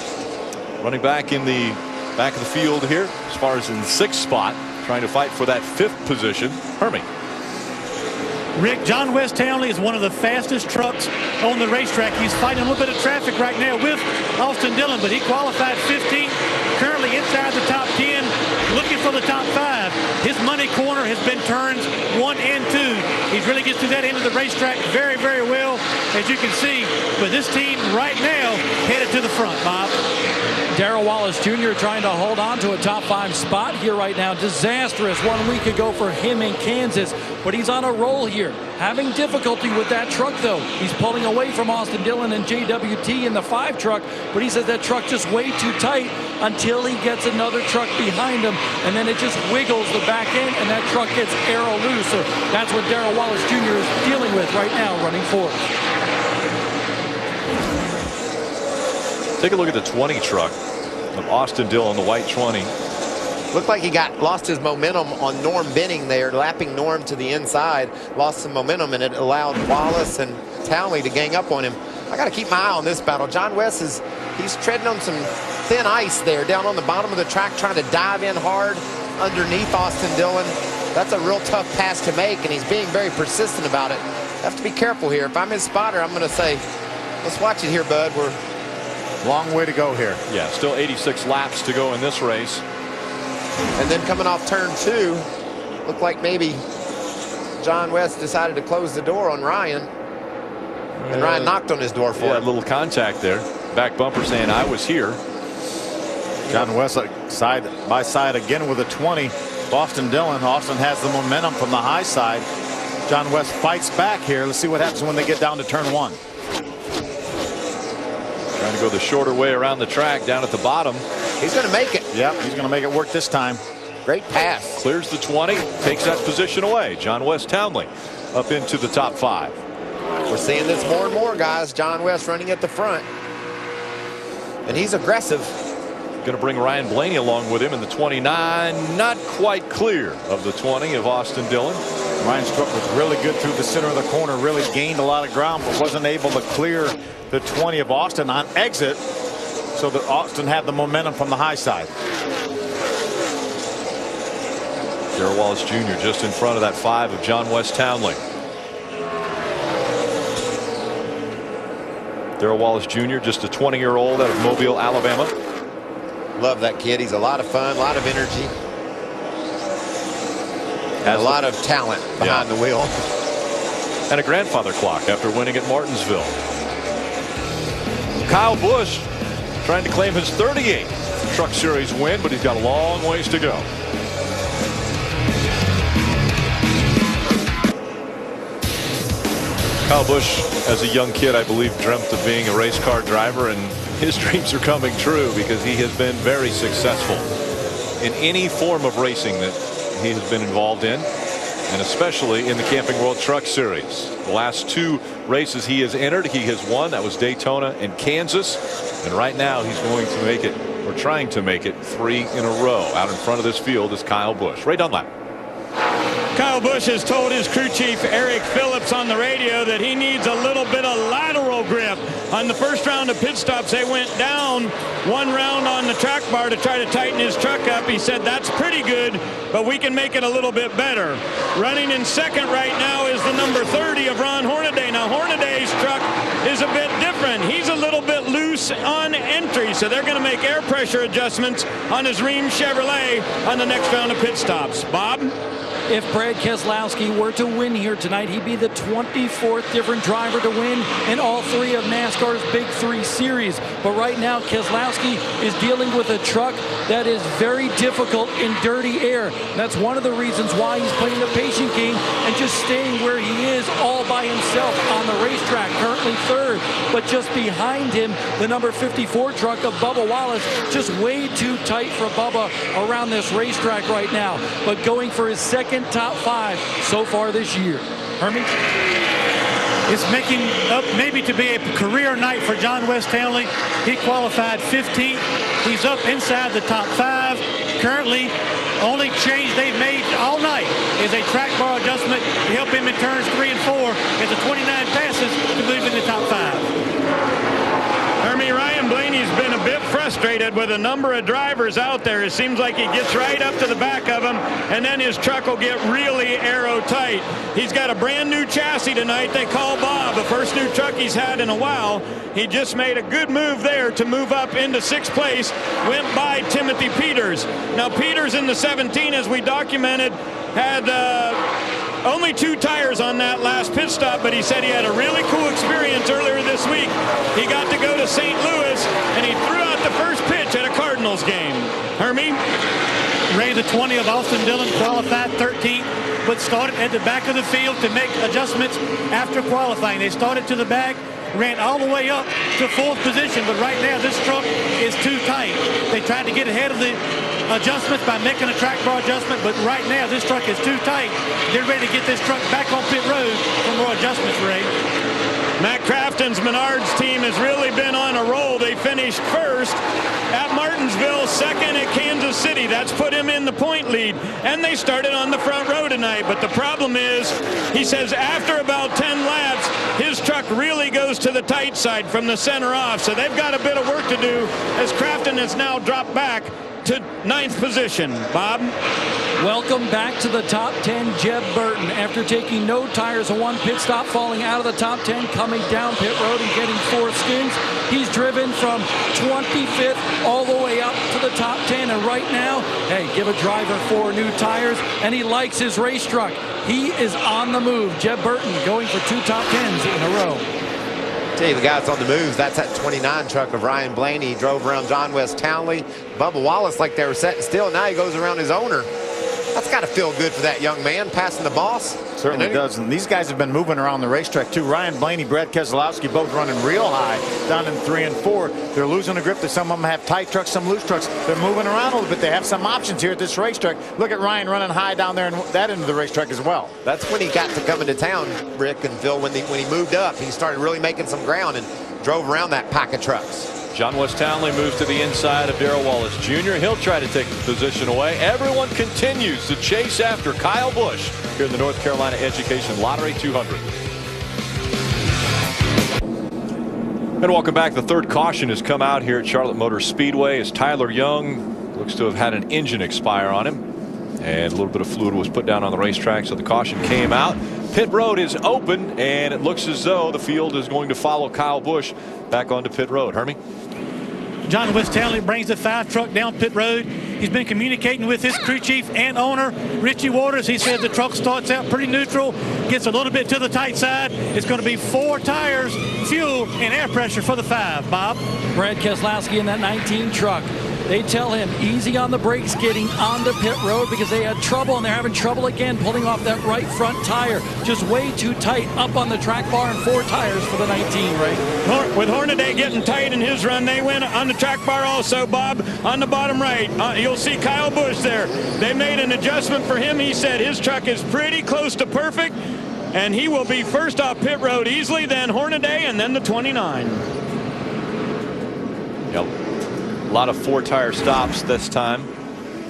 running back in the back of the field here, as far as in the 6th spot, trying to fight for that 5th position. Hermie. Rick, John West Townley is one of the fastest trucks on the racetrack. He's fighting a little bit of traffic right now with Austin Dillon, but he qualified 15th, currently inside the top 10, looking for the top 5. His money corner has been turns 1 and 2. He really gets to that end of the racetrack very, very well, as you can see. But this team right now headed to the front, Bob. Darrell Wallace Jr. trying to hold on to a top 5 spot here right now. Disastrous 1 week ago for him in Kansas, but he's on a roll here. Having difficulty with that truck, though. He's pulling away from Austin Dillon and JWT in the 5 truck, but he says that truck just way too tight until he gets another truck behind him, and then it just wiggles the back end, and that truck gets arrow loose. So that's what Darrell Wallace Jr. is dealing with right now, running fourth. Take a look at the 20 truck of Austin Dillon, the white 20. Looked like he lost his momentum on Norm Benning there, lapping Norm to the inside, lost some momentum, and it allowed Wallace and Townley to gang up on him. I got to keep my eye on this battle. John West he's treading on some thin ice there down on the bottom of the track, trying to dive in hard underneath Austin Dillon. That's a real tough pass to make, and he's being very persistent about it. Have to be careful here. If I'm his spotter, I'm going to say, let's watch it here, bud. We're long way to go here. Yeah, still 86 laps to go in this race. And then coming off turn 2, looked like maybe John West decided to close the door on Ryan. And Ryan knocked on his door for him. A little contact there. Back bumper saying, I was here. John West side by side again with a 20. Austin Dillon. Austin has the momentum from the high side. John West fights back here. Let's see what happens when they get down to turn 1. Trying to go the shorter way around the track down at the bottom. He's going to make it. Yep, he's going to make it work this time. Great pass. Clears the 20, takes that position away. John West Townley up into the top 5. We're seeing this more and more, guys. John West running at the front. And he's aggressive. Going to bring Ryan Blaney along with him in the 29. Not quite clear of the 20 of Austin Dillon. Ryan Struck was really good through the center of the corner, really gained a lot of ground, but wasn't able to clear the 20 of Austin on exit, so that Austin had the momentum from the high side. Darrell Wallace Jr. just in front of that 5 of John West Townley. Darrell Wallace Jr., just a 20-year-old out of Mobile, Alabama. Love that kid. He's a lot of fun, a lot of energy. And a lot of talent behind the wheel. And a grandfather clock after winning at Martinsville. Kyle Busch trying to claim his 38th Truck Series win, but he's got a long ways to go. Kyle Busch, as a young kid, I believe, dreamt of being a race car driver, and his dreams are coming true because he has been very successful in any form of racing that he has been involved in, and especially in the Camping World Truck Series. The last 2 races he has entered, he has won. That was Daytona and Kansas, and right now he's going to make it, or trying to make it, 3 in a row. Out in front of this field is Kyle Busch. Ray Dunlap. Kyle Busch has told his crew chief Eric Phillips on the radio that he needs a little bit of lateral grip. On the first round of pit stops, they went down 1 round on the track bar to try to tighten his truck up. He said that's pretty good, but we can make it a little bit better. Running in second right now is the number 30 of Ron Hornaday. Now Hornaday's truck is a bit different. He's a little bit loose on entry, so they're going to make air pressure adjustments on his Rheem Chevrolet on the next round of pit stops. Bob? If Brad Keselowski were to win here tonight, he'd be the 24th different driver to win in all 3 of NASCAR's Big 3 series. But right now, Keselowski is dealing with a truck that is very difficult in dirty air. That's one of the reasons why he's playing the patient game and just staying where he is all by himself on the racetrack, currently 3rd. But just behind him, the number 54 truck of Bubba Wallace, just way too tight for Bubba around this racetrack right now. But going for his second top 5 so far this year. Hermie? It's making up maybe to be a career night for John West Townley. He qualified 15th. He's up inside the top 5. Currently, only change they've made all night is a track bar adjustment to help him in turns 3 and 4 as the 29 passes to move in the top 5. Hermie, Ryan Blaney's been a bit frustrated with a number of drivers out there. It seems like he gets right up to the back of them, and then his truck will get really aero tight. He's got a brand new chassis tonight they call Bob, the first new truck he's had in a while. He just made a good move there to move up into 6th place, went by Timothy Peters. Now Peters in the 17, as we documented, had only 2 tires on that last pit stop, but he said he had a really cool experience earlier this week. He got to go to St. Louis, and he threw out the first pitch at a Cardinals game. Hermie? Ray, the 20 of Austin Dillon qualified 13th, but started at the back of the field to make adjustments after qualifying. They started to the back, ran all the way up to 4th position, but right now this truck is too tight. They tried to get ahead of the adjustments by making a track bar adjustment, but right now this truck is too tight. They're ready to get this truck back on pit road for more adjustments, Ray. Matt Crafton's Menards team has really been on a roll. They finished 1st at Martinsville, 2nd at Kansas City. That's put him in the point lead, and they started on the front row tonight. But the problem is, he says after about 10 laps, his truck really goes to the tight side from the center off. So they've got a bit of work to do as Crafton has now dropped back to 9th position. Bob? Welcome back to the top 10, Jeb Burton. After taking no tires and 1 pit stop, falling out of the top 10, coming down pit road and getting 4 skins. He's driven from 25th all the way up to the top 10. And right now, hey, give a driver 4 new tires, and he likes his race truck. He is on the move. Jeb Burton going for 2 top 10s in a row. Tell you the guys on the moves, that's that 29 truck of Ryan Blaney. He drove around John West Townley. Bubba Wallace like they were setting still. Now he goes around his owner. That's got to feel good for that young man, passing the boss. Certainly does. And these guys have been moving around the racetrack, too. Ryan Blaney, Brad Keselowski, both running real high down in 3 and 4. They're losing the grip. Some of them have tight trucks, some loose trucks. They're moving around a little bit. They have some options here at this racetrack. Look at Ryan running high down there in that end of the racetrack as well. That's when he got to come into town, Rick and Phil, when he moved up. He started really making some ground and drove around that pack of trucks. John West Townley moves to the inside of Darrell Wallace Jr. He'll try to take the position away. Everyone continues to chase after Kyle Busch here in the North Carolina Education Lottery 200. And welcome back. The third caution has come out here at Charlotte Motor Speedway as Tyler Young looks to have had an engine expire on him. And a little bit of fluid was put down on the racetrack, so the caution came out. Pit road is open, and it looks as though the field is going to follow Kyle Busch back onto pit road. Hermie? John West Townley brings the 5 truck down pit road. He's been communicating with his crew chief and owner, Richie Waters. He says the truck starts out pretty neutral, gets a little bit to the tight side. It's going to be 4 tires, fuel, and air pressure for the 5. Bob? Brad Keselowski in that 19 truck. They tell him easy on the brakes getting onto pit road because they had trouble, and they're having trouble again pulling off that right front tire. Just way too tight up on the track bar, and 4 tires for the 19, right? With Hornaday getting tight in his run, they went on the track bar also, Bob, on the bottom right. You'll see Kyle Busch there. They made an adjustment for him. He said his truck is pretty close to perfect, and he will be first off pit road easily, then Hornaday, and then the 29. Yep. A lot of 4-tire stops this time.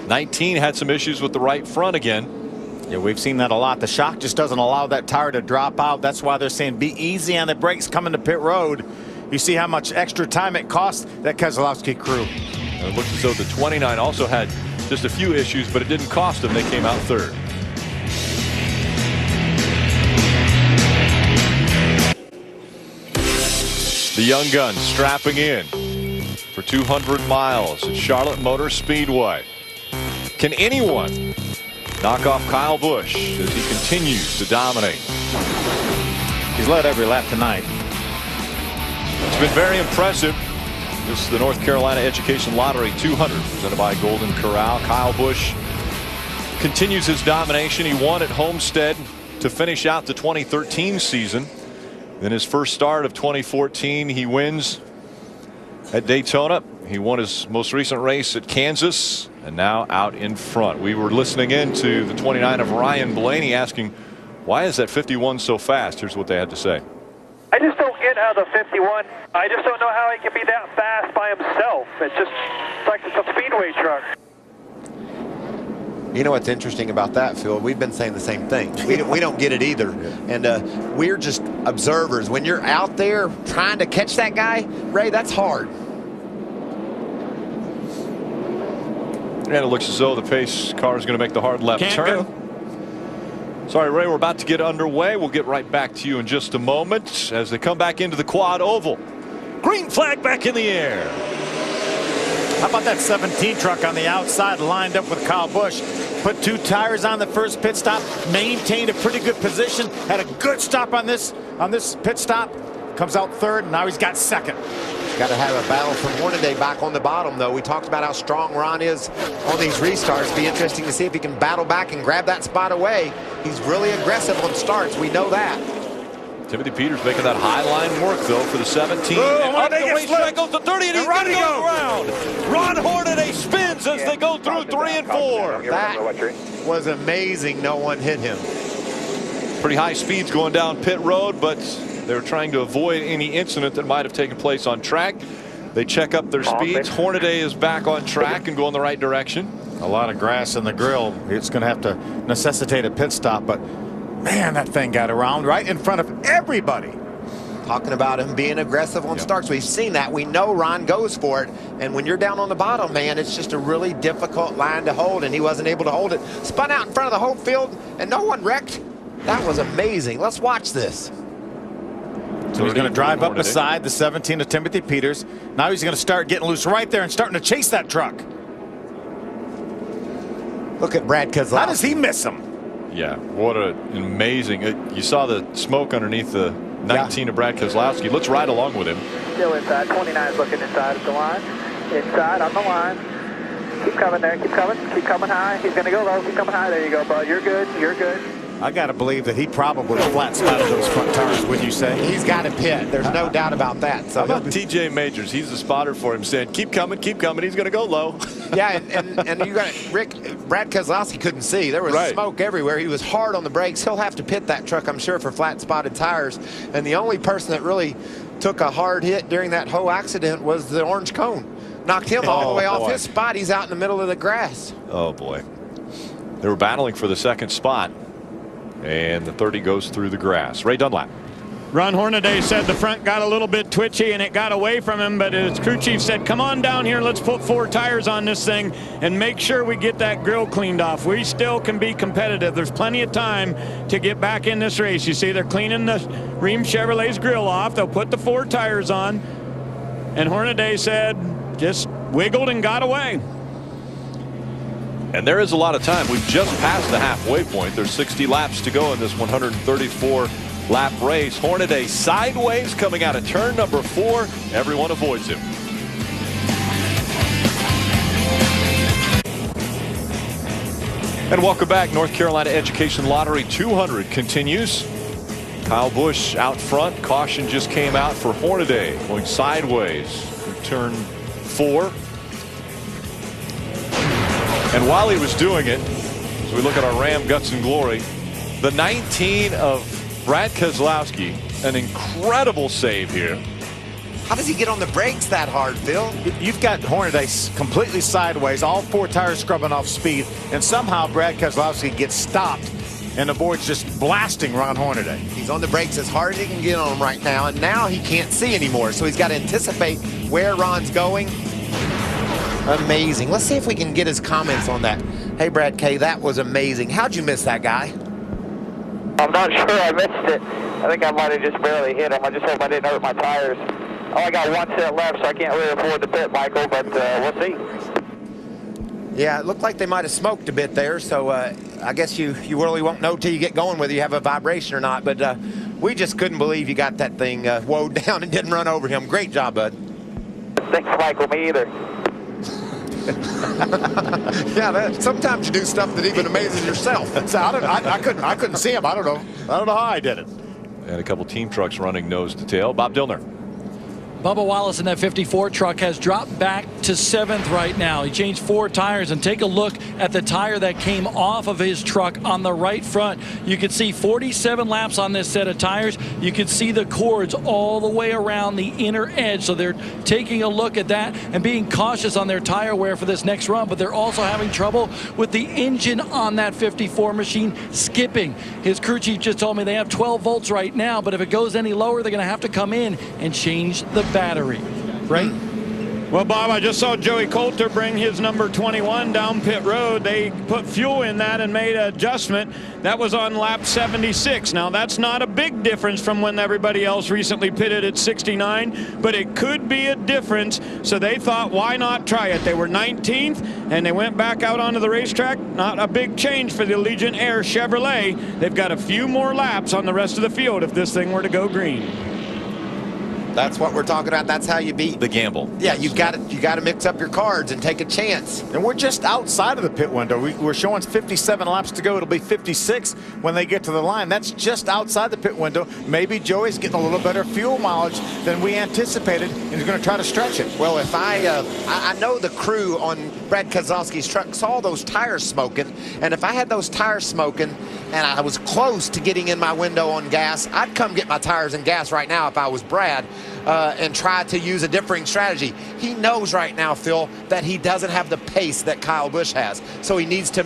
19 had some issues with the right front again. Yeah, we've seen that a lot. The shock just doesn't allow that tire to drop out. That's why they're saying be easy on the brakes coming to pit road. You see how much extra time it costs that Keselowski crew. And it looks as though the 29 also had just a few issues, but it didn't cost them. They came out third. The young gun strapping in for 200 miles at Charlotte Motor Speedway. Can anyone knock off Kyle Busch as he continues to dominate? He's led every lap tonight. It's been very impressive. This is the North Carolina Education Lottery 200 presented by Golden Corral. Kyle Busch continues his domination. He won at Homestead to finish out the 2013 season. Then his first start of 2014, he wins at Daytona. He won his most recent race at Kansas, and now out in front. We were listening in to the 29 of Ryan Blaney asking, why is that 51 so fast? Here's what they had to say. I just don't get how the 51, I just don't know how he can be that fast by himself. It's like it's a speedway truck. You know what's interesting about that, Phil? We've been saying the same thing. We don't get it either. And we're just observers. When you're out there trying to catch that guy, Ray, that's hard. And it looks as though the pace car is going to make the hard left turn. Sorry, Ray, we're about to get underway. We'll get right back to you in just a moment as they come back into the quad oval. Green flag back in the air. How about that 17 truck on the outside lined up with Kyle Busch? Put 2 tires on the first pit stop, maintained a pretty good position, had a good stop on this pit stop, comes out third, and now he's got second. Got to have a battle for Hornaday back on the bottom, though. We talked about how strong Ron is on these restarts. Be interesting to see if he can battle back and grab that spot away. He's really aggressive on starts. We know that. Timothy Peters making that high line work, though, for the 17. Oh, up the racetrack goes to 30, and he's going to go around. Ron Hornaday spins as they go through 3 and 4. That was amazing. No one hit him. Pretty high speeds going down pit road, but they were trying to avoid any incident that might have taken place on track. They check up their speeds. Hornaday is back on track and going the right direction. A lot of grass in the grill. It's going to have to necessitate a pit stop, but man, that thing got around right in front of everybody. Talking about him being aggressive on starts. We've seen that. We know Ron goes for it. And when you're down on the bottom, man, it's just a really difficult line to hold, and he wasn't able to hold it. Spun out in front of the whole field, and no one wrecked. That was amazing. Let's watch this. So he's going to drive up beside the 17 of Timothy Peters. Now he's going to start getting loose right there and starting to chase that truck. Look at Brad Keselowski. How does he miss him? Yeah, what an amazing. You saw the smoke underneath the 19 of Brad Keselowski. Let's ride along with him. Still inside. 29 is looking inside of the line. Inside on the line. Keep coming there. Keep coming. Keep coming high. He's going to go low. Keep coming high. There you go, bud. You're good. You're good. I got to believe that he probably flat spotted those front tires, wouldn't you say? He's got a pit. There's no doubt about that. So how about T.J. Majors? He's the spotter for him, saying, keep coming, keep coming. He's going to go low. Yeah, and you got Brad Keselowski couldn't see. There was smoke everywhere. He was hard on the brakes. He'll have to pit that truck, I'm sure, for flat spotted tires. And the only person that really took a hard hit during that whole accident was the orange cone. Knocked him all the way off his spot. He's out in the middle of the grass. Oh, boy. They were battling for the second spot. And the 30 goes through the grass. Ray Dunlap. Ron Hornaday said the front got a little bit twitchy and it got away from him, but his crew chief said, come on down here, let's put 4 tires on this thing and make sure we get that grill cleaned off. We still can be competitive. There's plenty of time to get back in this race. You see they're cleaning the Rheem Chevrolet's grill off. They'll put the 4 tires on. And Hornaday said just wiggled and got away. And there is a lot of time. We've just passed the halfway point. There's 60 laps to go in this 134-lap race. Hornaday sideways coming out of turn number 4. Everyone avoids him. And welcome back. North Carolina Education Lottery 200 continues. Kyle Busch out front. Caution just came out for Hornaday going sideways in turn 4. And while he was doing it, as we look at our Ram Guts and Glory, the 19 of Brad Keselowski, an incredible save here. How does he get on the brakes that hard, Phil? You've got Hornaday completely sideways, all 4 tires scrubbing off speed, and somehow Brad Keselowski gets stopped, and the board's just blasting Ron Hornaday. He's on the brakes as hard as he can get on them right now, and now he can't see anymore, so he's got to anticipate where Ron's going. Amazing. Let's see if we can get his comments on that. Hey, Brad K., that was amazing. How'd you miss that guy? I'm not sure I missed it. I think I might have just barely hit him. I just hope I didn't hurt my tires. I only got 1 set left, so I can't really afford to pit, Michael, but we'll see. Yeah, it looked like they might have smoked a bit there, so I guess you really won't know till you get going whether you have a vibration or not, but we just couldn't believe you got that thing woed down and didn't run over him. Great job, bud. Thanks, Michael. Me either. Yeah, sometimes you do stuff that even amazes yourself. So I couldn't see him. I don't know how I did it. And a couple team trucks running nose to tail. Bob Dillner. Bubba Wallace in that 54 truck has dropped back to 7th right now. He changed 4 tires, and take a look at the tire that came off of his truck on the right front. You can see 47 laps on this set of tires. You can see the cords all the way around the inner edge. So they're taking a look at that and being cautious on their tire wear for this next run, but they're also having trouble with the engine on that 54 machine skipping. His crew chief just told me they have 12 volts right now, but if it goes any lower, they're going to have to come in and change the battery. Right? Well, Bob, I just saw Joey Coulter bring his number 21 down pit road. They put fuel in that and made an adjustment. That was on lap 76. Now, that's not a big difference from when everybody else recently pitted at 69, but it could be a difference. So they thought, why not try it? They were 19th, and they went back out onto the racetrack. Not a big change for the Allegiant Air Chevrolet. They've got a few more laps on the rest of the field if this thing were to go green. That's what we're talking about. That's how you beat the gamble. Yeah, you got to mix up your cards and take a chance. And we're just outside of the pit window. We're showing 57 laps to go. It'll be 56 when they get to the line. That's just outside the pit window. Maybe Joey's getting a little better fuel mileage than we anticipated, and he's going to try to stretch it. Well, if I know the crew on Brad Keselowski's truck saw those tires smoking, and if I had those tires smoking and I was close to getting in my window on gas, I'd come get my tires and gas right now if I was Brad. And try to use a differing strategy. He knows right now, Phil, that he doesn't have the pace that Kyle Busch has. So he needs to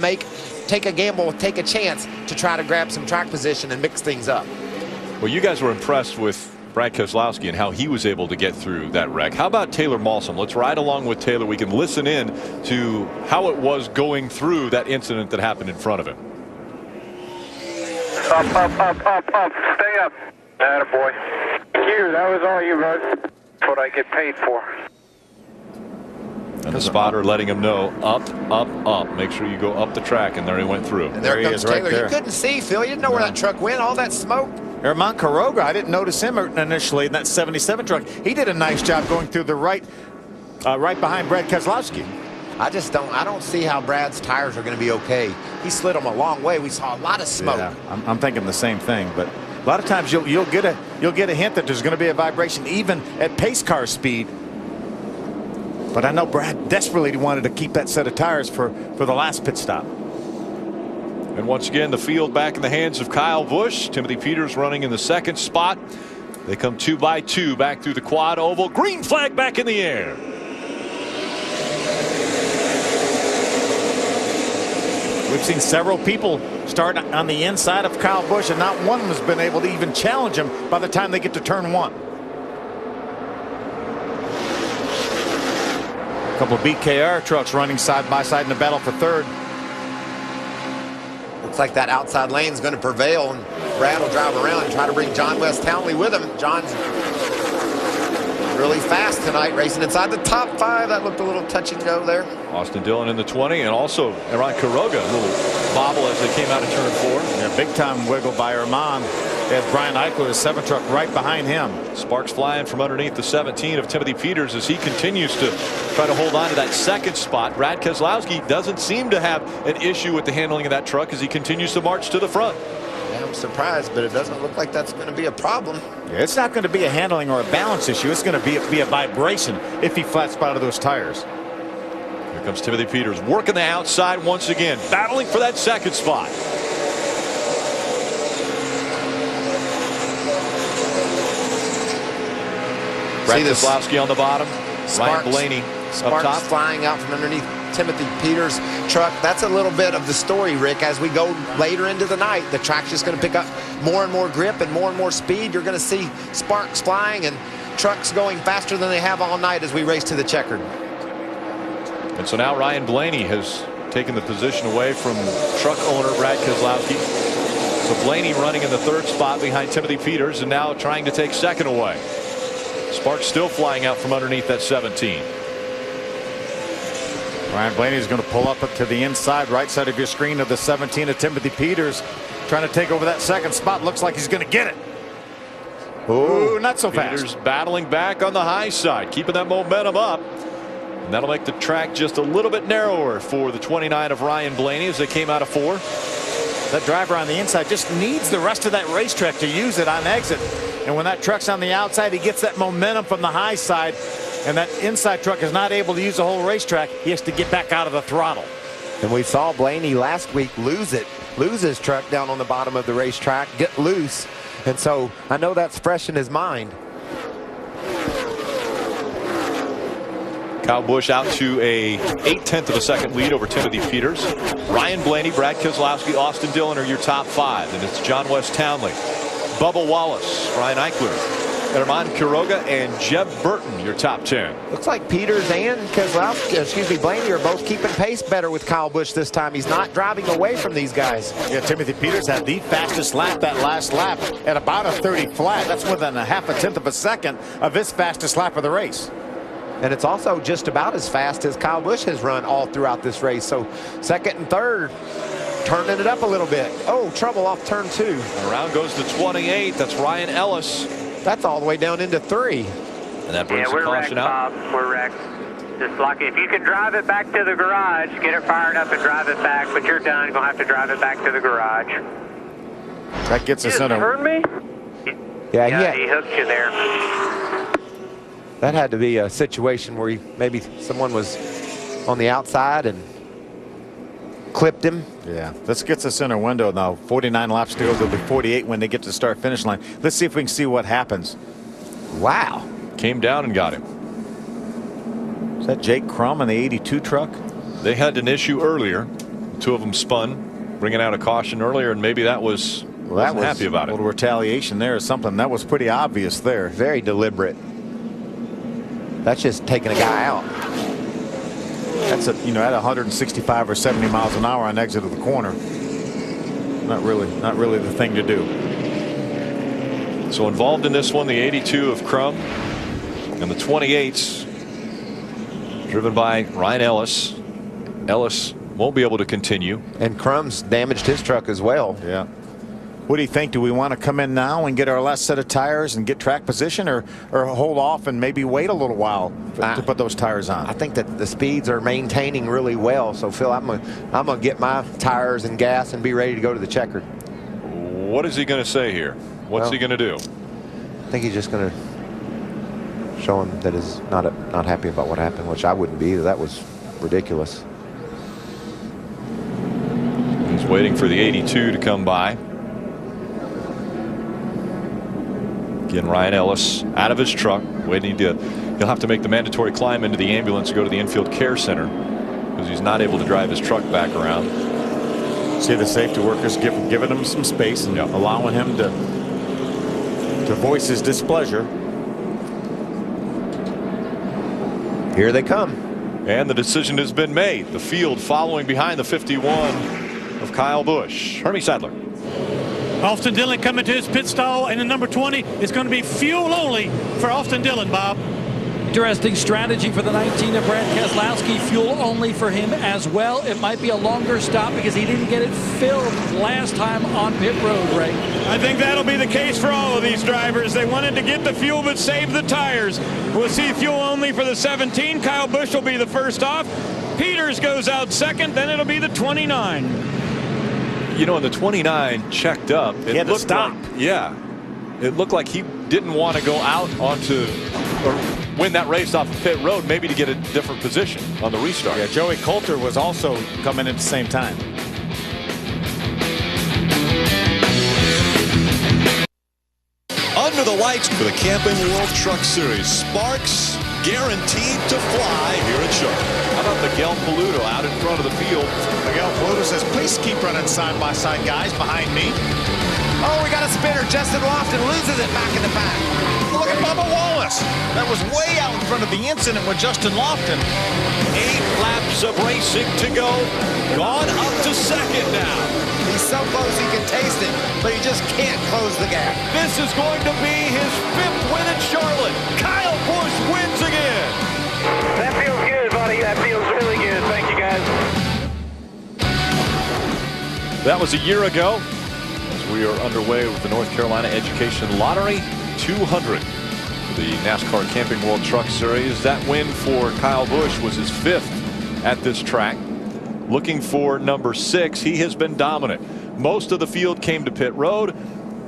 take a gamble, take a chance to try to grab some track position and mix things up. Well, you guys were impressed with Brad Keselowski and how he was able to get through that wreck. How about Taylor Malsom? Let's ride along with Taylor. We can listen in to how it was going through that incident that happened in front of him. Up. Stay up. Attaboy. You, that was all you, bud. That's what I get paid for. And the spotter letting him know, up. Make sure you go up the track, and there he went through. And there he comes is right Taylor. there. You couldn't see, Phil. You didn't know where that truck went. All that smoke. Herman Quiroga, I didn't notice him initially in that 77 truck. He did a nice job going through the right behind Brad Keselowski. I don't see how Brad's tires are going to be okay. He slid them a long way. We saw a lot of smoke. Yeah, I'm thinking the same thing, but a lot of times you'll get a hint that there's going to be a vibration even at pace car speed. But I know Brad desperately wanted to keep that set of tires for the last pit stop. And once again, the field back in the hands of Kyle Busch. Timothy Peters running in the second spot. They come 2 by 2 back through the quad oval. Green flag back in the air. We've seen several people start on the inside of Kyle Busch, and not one has been able to even challenge him by the time they get to turn 1. A couple of BKR trucks running side by side in the battle for third. Looks like that outside lane is going to prevail, and Brad will drive around and try to bring John West Townley with him. John's really fast tonight, racing inside the top 5. That looked a little touch and go there. Austin Dillon in the 20, and also Aaron Quiroga, a little bobble as they came out of turn 4. Yeah, big time wiggle by Herman. As Brian Eichler, the 7 truck, right behind him. Sparks flying from underneath the 17 of Timothy Peters as he continues to try to hold on to that second spot. Brad Keselowski doesn't seem to have an issue with the handling of that truck as he continues to march to the front. Yeah, I'm surprised, but it doesn't look like that's going to be a problem. Yeah, it's not going to be a handling or a balance issue. It's going to be a vibration if he flat spotted those tires. Here comes Timothy Peters working the outside once again, battling for that second spot. Brad Keselowski on the bottom. Ryan Blaney up top. Flying out from underneath Timothy Peters' truck. That's a little bit of the story, Rick. As we go later into the night, the track's just going to pick up more and more grip and more speed. You're going to see sparks flying and trucks going faster than they have all night as we race to the checkered. And so now Ryan Blaney has taken the position away from truck owner Brad Keselowski. So Blaney running in the third spot behind Timothy Peters and now trying to take second away. Sparks still flying out from underneath that 17. Ryan Blaney is going to pull up to the inside right side of your screen of the 17 of Timothy Peters, trying to take over that second spot. Looks like he's going to get it. Ooh, not so fast. Peters battling back on the high side, keeping that momentum up. And that'll make the track just a little bit narrower for the 29 of Ryan Blaney as they came out of 4. That driver on the inside just needs the rest of that racetrack to use it on exit. And when that truck's on the outside, he gets that momentum from the high side. And that inside truck is not able to use the whole racetrack. He has to get back out of the throttle. And we saw Blaney last week lose his truck down on the bottom of the racetrack, get loose. And so I know that's fresh in his mind. Kyle Busch out to a 0.8 of a second lead over Timothy Peters. Ryan Blaney, Brad Keselowski, Austin Dillon are your top 5. And it's John West Townley, Bubba Wallace, Ryan Eichler, Herman Quiroga, and Jeb Burton, your top 10. Looks like Peters and Blaney are both keeping pace better with Kyle Busch this time. He's not driving away from these guys. Yeah, Timothy Peters had the fastest lap that last lap at about a 30 flat. That's within a 0.5 of a second of his fastest lap of the race. And it's also just about as fast as Kyle Busch has run all throughout this race. So second and third, turning it up a little bit. Oh, trouble off turn 2. And around goes the 28. That's Ryan Ellis. That's all the way down into 3. And that brings the caution out. Bob. We're wrecked. Just like if you can drive it back to the garage, get it fired up and drive it back, but you're done. You're going to have to drive it back to the garage. That gets us in a... Heard me? Yeah, he hooked you there. That had to be a situation where maybe someone was on the outside and clipped him. Yeah, this gets us in a window now. 49 laps to go. There'll be 48 when they get to the start-finish line. Let's see if we can see what happens. Wow. Came down and got him. Is that Jake Crum in the 82 truck? They had an issue earlier. 2 of them spun, bringing out a caution earlier, and maybe that was... Well, that was happy about a little retaliation there or something. That was pretty obvious there. Very deliberate. That's just taking a guy out. That's at 165 or 70 miles an hour on exit of the corner. Not really the thing to do. So involved in this one, the 82 of Crum and the 28s driven by Ryan Ellis. Ellis won't be able to continue. And Crum's damaged his truck as well. Yeah. What do you think? Do we want to come in now and get our last set of tires and get track position, or hold off and maybe wait a little while to put those tires on? I think that the speeds are maintaining really well. So, Phil, I'm gonna get my tires and gas and be ready to go to the checkered. What is he going to say here? What's he going to do? I think he's just going to show him that he's not happy about what happened, which I wouldn't be either. That was ridiculous. He's waiting for the 82 to come by. Again, Ryan Ellis out of his truck, waiting to. He'll have to make the mandatory climb into the ambulance to go to the infield care center because he's not able to drive his truck back around. See the safety workers giving him some space and allowing him to voice his displeasure. Here they come. And the decision has been made. The field following behind the 51 of Kyle Busch. Hermie Sadler. Austin Dillon coming to his pit stall, and the number 20 is going to be fuel only for Austin Dillon, Bob. Interesting strategy for the 19 of Brad Keselowski. Fuel only for him as well. It might be a longer stop because he didn't get it filled last time on pit road, Ray. I think that'll be the case for all of these drivers. They wanted to get the fuel but save the tires. We'll see fuel only for the 17. Kyle Busch will be the first off. Peters goes out second. Then it'll be the 29. You know, in the 29 checked up, it looked like, it looked like he didn't want to go out onto or win that race off of pit road, maybe to get a different position on the restart. Yeah, Joey Coulter was also coming at the same time. Under the lights for the Camping World Truck Series. Sparks guaranteed to fly here at Charlotte. How about Miguel Paludo out in front of the field? Miguel Paludo says, please keep running side by side, guys, behind me. Oh, we got a spinner. Justin Lofton loses it back in the pack. Look at Bubba Wallace. That was way out in front of the incident with Justin Lofton. 8 laps of racing to go. Gone up to second now. He's so close he can taste it, but he just can't close the gap. This is going to be his 5th win at Charlotte. Kyle Busch wins again. That feels good, buddy. That feels really good. Thank you, guys. That was a year ago. As we are underway with the North Carolina Education Lottery 200. The NASCAR Camping World Truck Series. That win for Kyle Busch was his 5th at this track. Looking for number 6. He has been dominant. Most of the field came to pit road,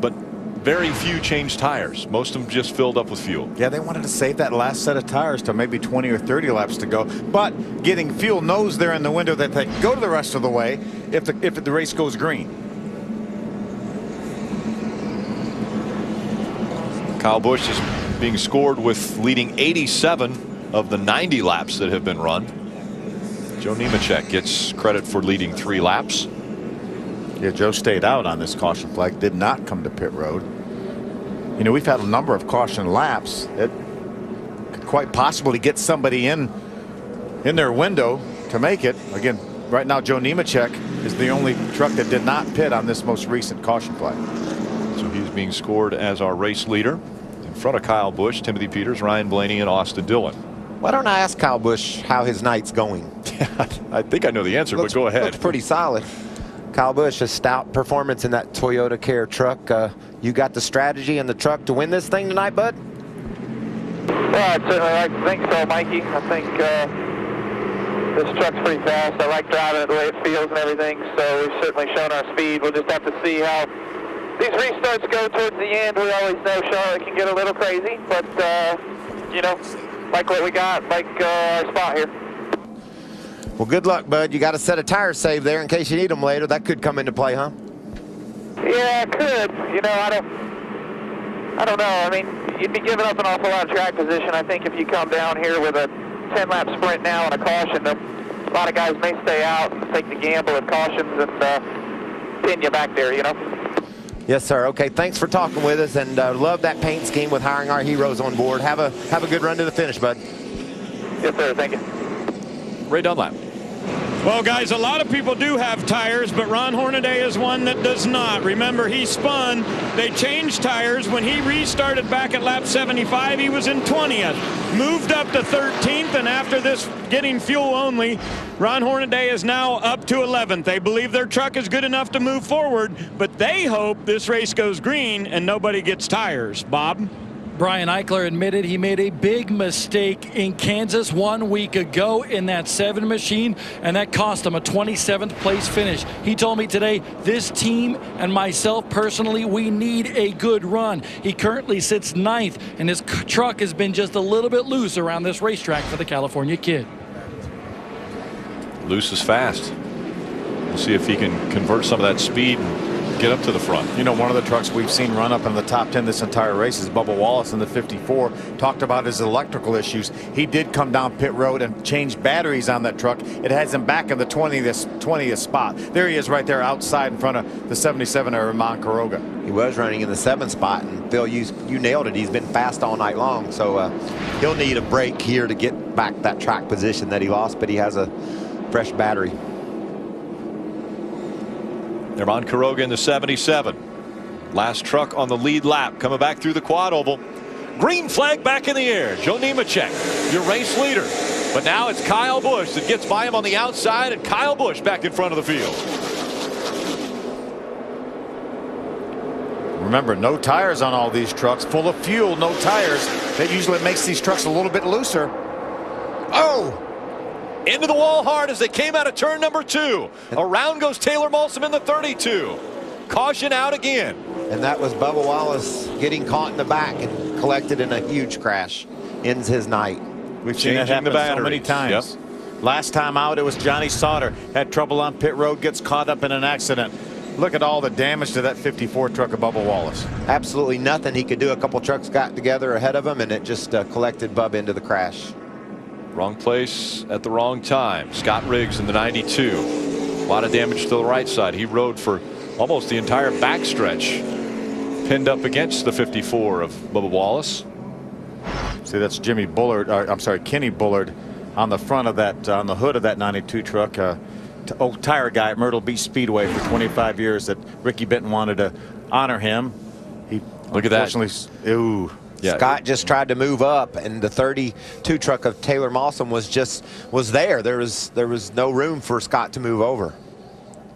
but very few changed tires. Most of them just filled up with fuel. Yeah, they wanted to save that last set of tires to maybe 20 or 30 laps to go. But getting fuel knows they're in the window that they can go to the rest of the way if the race goes green. Kyle Busch is being scored with leading 87 of the 90 laps that have been run. Joe Nemechek gets credit for leading 3 laps. Yeah, Joe stayed out on this caution flag, did not come to pit road. You know, we've had a number of caution laps that could quite possibly get somebody in their window to make it. Again, right now Joe Nemechek is the only truck that did not pit on this most recent caution flag. So he's being scored as our race leader in front of Kyle Busch, Timothy Peters, Ryan Blaney, and Austin Dillon. Why don't I ask Kyle Busch how his night's going? I think I know the answer, but go ahead. Looks pretty solid. Kyle Busch, a stout performance in that Toyota Care truck. You got the strategy and the truck to win this thing tonight, bud? Well, I'd certainly like to think so, Mikey. I think this truck's pretty fast. I like driving it the way it feels and everything, so we've certainly shown our speed. We'll just have to see how these restarts go towards the end. We always know Charlotte can get a little crazy, but, you know, like what we got, like our spot here. Well, good luck, bud. You got a set of tires saved there in case you need them later. That could come into play, huh? Yeah, it could. You know, I don't know. I mean, you'd be giving up an awful lot of track position, I think, if you come down here with a 10-lap sprint now and a caution. A lot of guys may stay out and take the gamble of cautions and pin you back there, you know? Yes, sir. Okay, thanks for talking with us, and love that paint scheme with hiring our heroes on board. Have a good run to the finish, bud. Yes, sir. Thank you. Ray Dunlap. Well, guys, a lot of people do have tires, but Ron Hornaday is one that does not. Remember, he spun. They changed tires. When he restarted back at lap 75, he was in 20th. Moved up to 13th, and after this getting fuel only. Ron Hornaday is now up to 11th. They believe their truck is good enough to move forward, but they hope this race goes green and nobody gets tires. Bob? Brian Eichler admitted he made a big mistake in Kansas 1 week ago in that 7 machine, and that cost him a 27th place finish. He told me today, this team and myself personally, we need a good run. He currently sits 9th, and his truck has been just a little bit loose around this racetrack for the California kid. Loose is fast. We'll see if he can convert some of that speed and get up to the front. You know, one of the trucks we've seen run up in the top 10 this entire race is Bubba Wallace in the 54. Talked about his electrical issues. He did come down pit road and change batteries on that truck. It has him back in the 20th spot. There he is right there outside in front of the 77 of Ramon Quiroga. He was running in the 7th spot, and Phil, you nailed it. He's been fast all night long, so he'll need a break here to get back that track position that he lost, but he has a fresh battery. Ramon Quiroga in the 77. Last truck on the lead lap coming back through the quad oval. Green flag back in the air. Joe Nemechek, your race leader. But now it's Kyle Busch that gets by him on the outside, and Kyle Busch back in front of the field. Remember, no tires on all these trucks. Full of fuel, no tires. That usually makes these trucks a little bit looser. Oh! Into the wall hard as they came out of turn number 2. Around goes Taylor Malsom in the 32. Caution out again. And that was Bubba Wallace getting caught in the back and collected in a huge crash. Ends his night. We've seen that happen so many times. Yep. Last time out, it was Johnny Sauter. Had trouble on pit road, gets caught up in an accident. Look at all the damage to that 54 truck of Bubba Wallace. Absolutely nothing he could do. A couple trucks got together ahead of him, and it just collected Bubba into the crash. Wrong place at the wrong time. Scott Riggs in the 92. A lot of damage to the right side. He rode for almost the entire backstretch, pinned up against the 54 of Bubba Wallace. See, that's Jimmy Bullard, I'm sorry, Kenny Bullard on the front of that, on the hood of that 92 truck. Old tire guy at Myrtle Beach Speedway for 25 years that Ricky Benton wanted to honor him. He Look at that. Ooh. Yeah. Scott just tried to move up, and the 32 truck of Taylor Malsom was there. There was no room for Scott to move over.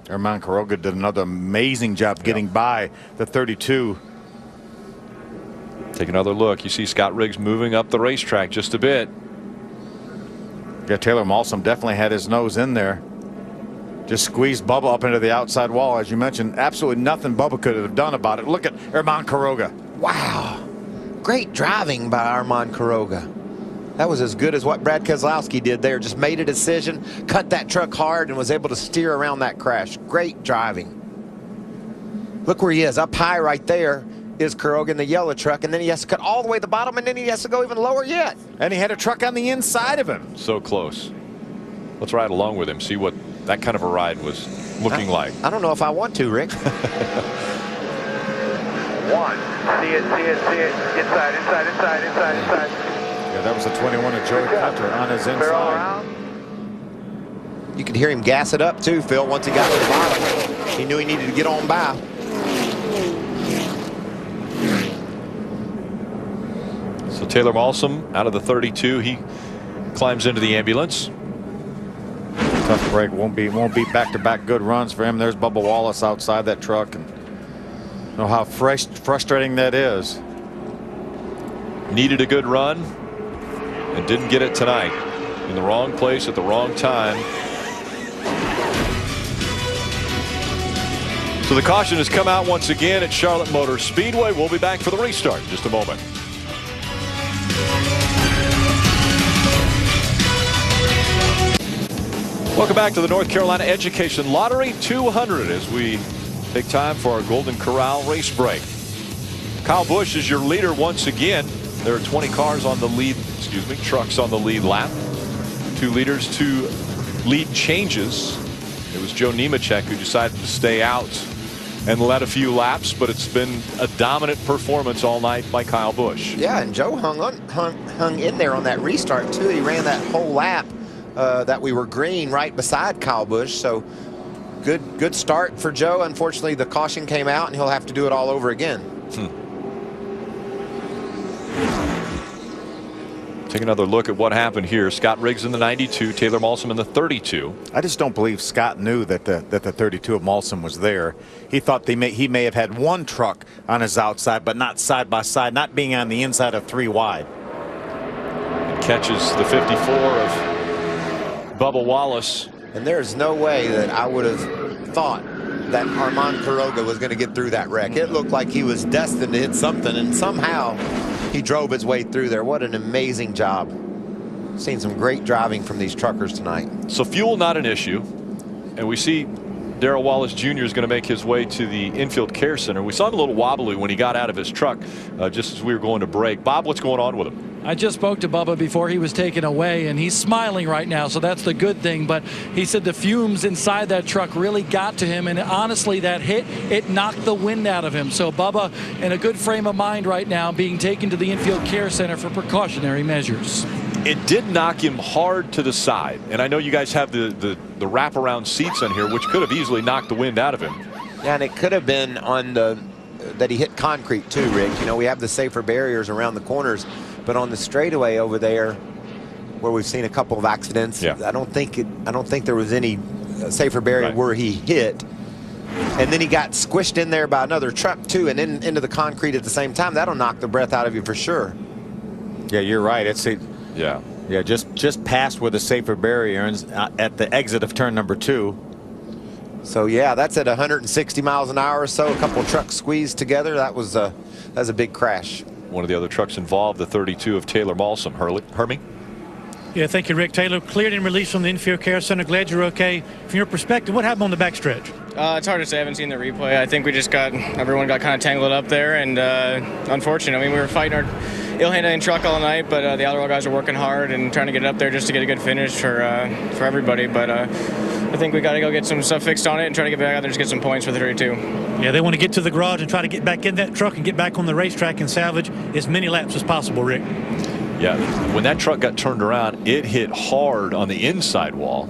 Ramon Quiroga did another amazing job getting by the 32. Take another look. You see Scott Riggs moving up the racetrack just a bit. Yeah, Taylor Malsom definitely had his nose in there. Just squeezed Bubba up into the outside wall, as you mentioned. Absolutely nothing Bubba could have done about it. Look at Ramon Quiroga. Wow. Great driving by Ramon Quiroga. That was as good as what Brad Keselowski did there. Just made a decision, cut that truck hard, and was able to steer around that crash. Great driving. Look where he is. Up high right there is Quiroga in the yellow truck, and then he has to cut all the way to the bottom, and then he has to go even lower yet. And he had a truck on the inside of him. So close. Let's ride along with him, see what that kind of a ride was looking like. I don't know if I want to, Rick. One. See it. Inside. Yeah, that was the 21 of Joey Cutter on his inside. You could hear him gas it up too, Phil, once he got to the bottom. He knew he needed to get on by. So Taylor Malsom out of the 32. He climbs into the ambulance. Tough break. Won't be back-to-back good runs for him. There's Bubba Wallace outside that truck, and you know how frustrating that is. Needed a good run and didn't get it tonight. In the wrong place at the wrong time. So the caution has come out once again at Charlotte Motor Speedway. We'll be back for the restart in just a moment. Welcome back to the North Carolina Education Lottery 200 as we take time for our Golden Corral race break. Kyle Busch is your leader once again. There are 20 cars on the lead, trucks on the lead lap. 2 leaders, 2 lead changes. It was Joe Nemechek who decided to stay out and led a few laps, but it's been a dominant performance all night by Kyle Busch. Yeah, and Joe hung in there on that restart too. He ran that whole lap that we were green right beside Kyle Busch. So good start for Joe. Unfortunately, the caution came out, and he'll have to do it all over again. Take another look at what happened here. Scott Riggs in the 92, Taylor Malsom in the 32. I just don't believe Scott knew that the 32 of Malsom was there. He thought he may have had one truck on his outside, but not side by side, not being on the inside of 3 wide. And catches the 54 of Bubba Wallace. And there's no way that I would have thought that Armand Quiroga was going to get through that wreck. It looked like he was destined to hit something, and somehow he drove his way through there. What an amazing job. Seen some great driving from these truckers tonight. So fuel not an issue, and we see Darrell Wallace Jr. is going to make his way to the infield care center. We saw him a little wobbly when he got out of his truck just as we were going to break. Bob, what's going on with him? I just spoke to Bubba before he was taken away, and he's smiling right now, so that's the good thing. But he said the fumes inside that truck really got to him, and honestly, that hit, it knocked the wind out of him. So Bubba in a good frame of mind right now, being taken to the infield care center for precautionary measures. It did knock him hard to the side, and I know you guys have the wraparound seats on here, which could have easily knocked the wind out of him. Yeah, and it could have been on that he hit concrete too, Rick. You know, we have the safer barriers around the corners, but on the straightaway over there, where we've seen a couple of accidents, yeah. I don't think there was any safer barrier where he hit. And then he got squished in there by another truck too, and then into the concrete at the same time. That'll knock the breath out of you for sure. Yeah, you're right. It's yeah, just past where the safer barrier is at the exit of turn number 2. So yeah, that's at 160 miles an hour or so. A couple of trucks squeezed together. That was a big crash. One of the other trucks involved, the 32 of Taylor Malsom. Hermie? Yeah, thank you, Rick. Taylor cleared and released from the infield care center. Glad you're okay. From your perspective, what happened on the backstretch? It's hard to say. I haven't seen the replay. I think everyone got kind of tangled up there, and unfortunate. I mean, we were fighting our ill-handling truck all night, but the Alderall guys are working hard and trying to get it up there just to get a good finish for everybody. But I think we got to go get some stuff fixed on it and try to get back out there and just get some points for the 32. Yeah, they want to get to the garage and try to get back in that truck and get back on the racetrack and salvage as many laps as possible, Rick. Yeah, when that truck got turned around, it hit hard on the inside wall.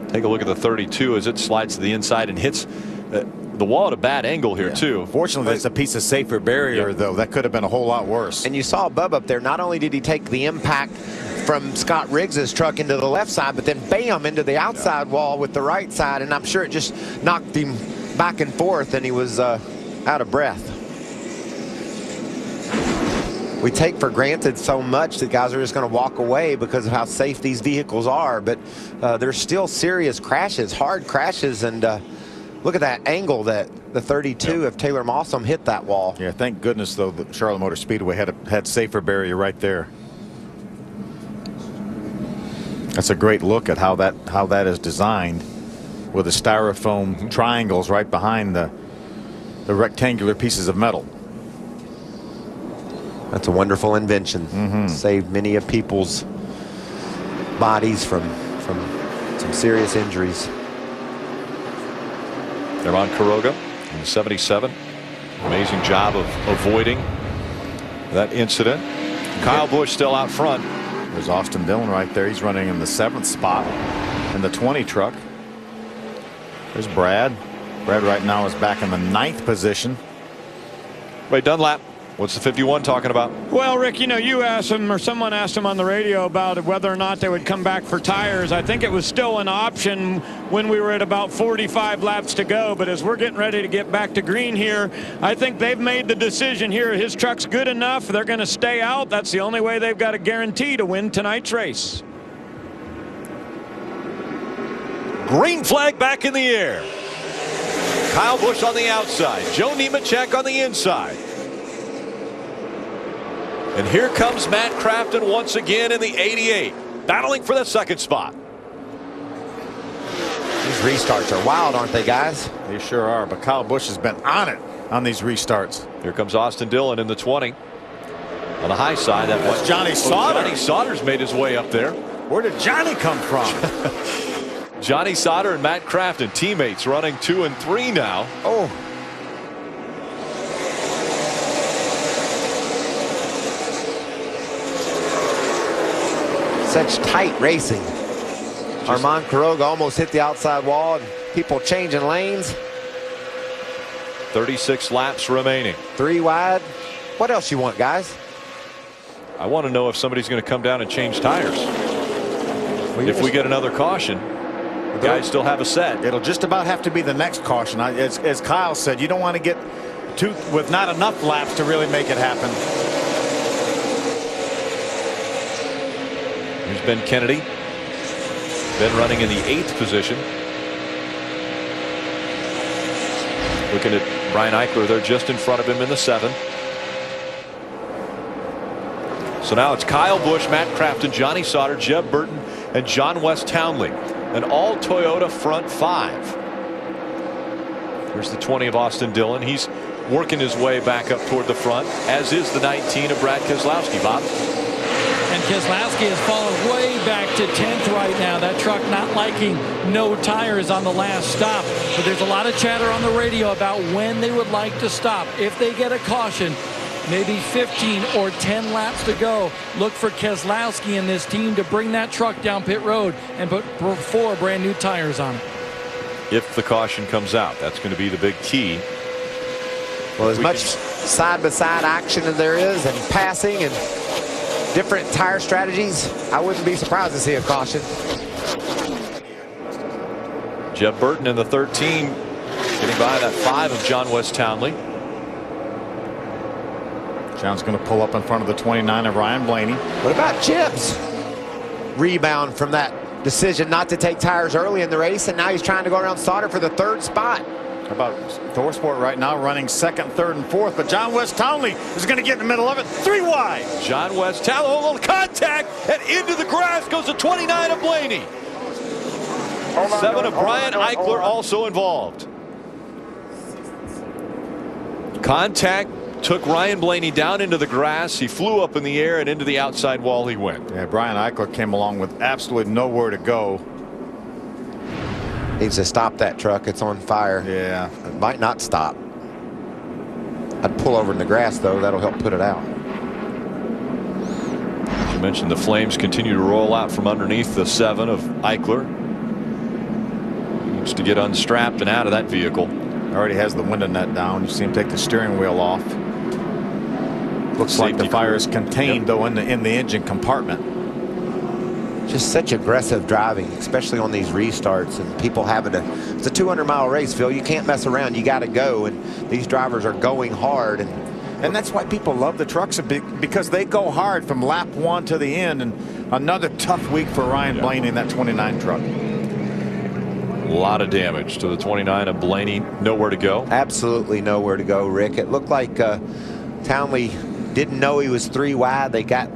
Take a look at the 32 as it slides to the inside and hits the wall at a bad angle here, too. Fortunately, it's a piece of safer barrier, though. That could have been a whole lot worse. And you saw Bubba up there. Not only did he take the impact from Scott Riggs's truck into the left side, but then bam, into the outside wall with the right side. And I'm sure it just knocked him back and forth, and he was out of breath. We take for granted so much that guys are just going to walk away because of how safe these vehicles are, but there's still serious crashes, hard crashes, and look at that angle that the 32 of Taylor Malsom hit that wall. Yeah, thank goodness though that Charlotte Motor Speedway had safer barrier right there. That's a great look at how that is designed, with the styrofoam triangles right behind the rectangular pieces of metal. That's a wonderful invention. Saved many of people's bodies from some serious injuries. Armand Quiroga in the 77. Amazing job of avoiding that incident. Kyle Busch still out front. There's Austin Dillon right there. He's running in the 7th spot in the 20 truck. There's Brad. Brad right now is back in the 9th position. Ray Dunlap. What's the 51 talking about? Well, Rick, you know, you asked him, or someone asked him on the radio about whether or not they would come back for tires. I think it was still an option when we were at about 45 laps to go. But as we're getting ready to get back to green here, I think they've made the decision here. His truck's good enough. They're going to stay out. That's the only way they've got a guarantee to win tonight's race. Green flag back in the air. Kyle Busch on the outside. Joe Nemechek on the inside. And here comes Matt Crafton once again in the 88, battling for the 2nd spot. These restarts are wild, aren't they, guys? They sure are, but Kyle Busch has been on it on these restarts. Here comes Austin Dillon in the 20. On the high side, that's Johnny Sauter. Johnny Sauter's made his way up there. Where did Johnny come from? Johnny Sauter and Matt Crafton, teammates, running 2 and 3 now. Oh. Such tight racing. Armand Quiroga almost hit the outside wall, and people changing lanes. 36 laps remaining. 3 wide. What else you want, guys? I want to know if somebody's going to come down and change tires. Well, if we get another caution, the guys still have a set. It'll just about have to be the next caution. As Kyle said, you don't want to get with not enough laps to really make it happen. Here's Ben Kennedy. Ben running in the 8th position. Looking at Brian Eichler there just in front of him in the 7th. So now it's Kyle Busch, Matt Crafton, Johnny Sauter, Jeb Burton, and John West Townley. An all Toyota front 5. Here's the 20 of Austin Dillon. He's working his way back up toward the front, as is the 19 of Brad Keselowski. Bob. And Keselowski has fallen way back to 10th right now. That truck not liking no tires on the last stop. But there's a lot of chatter on the radio about when they would like to stop. If they get a caution, maybe 15 or 10 laps to go. Look for Keselowski and this team to bring that truck down pit road and put 4 brand new tires on it. If the caution comes out, that's going to be the big key. Well, as much side-by-side action as there is and passing and different tire strategies, I wouldn't be surprised to see a caution. Jeb Burton in the 13, getting by that 5 of John West Townley. John's going to pull up in front of the 29 of Ryan Blaney. What about Jeb's rebound from that decision not to take tires early in the race, and now he's trying to go around Sauter for the 3rd spot? How about Thorsport right now running 2nd, 3rd, and 4th, but John West Townley is going to get in the middle of it. 3 wide. John West Townley, a little contact, and into the grass goes the 29 of Blaney. 7 of Brian Eichler also involved. Contact took Ryan Blaney down into the grass. He flew up in the air, and into the outside wall he went. Yeah, Brian Eichler came along with absolutely nowhere to go. Needs to stop that truck. It's on fire. Yeah. It might not stop. I'd pull over in the grass, though. That'll help put it out. As you mentioned, the flames continue to roll out from underneath the 7 of Eichler. He needs to get unstrapped and out of that vehicle. Already has the window net down. You see him take the steering wheel off. Looks like the fire is contained, though, in the engine compartment. Just such aggressive driving, especially on these restarts, and people having to. It's a 200-mile race, Phil. You can't mess around. You got to go, and these drivers are going hard. And that's why people love the trucks a bit, because they go hard from lap 1 to the end. And another tough week for Ryan Blaney in that 29 truck. A lot of damage to the 29 of Blaney. Nowhere to go. Absolutely nowhere to go, Rick. It looked like Townley didn't know he was 3 wide. They got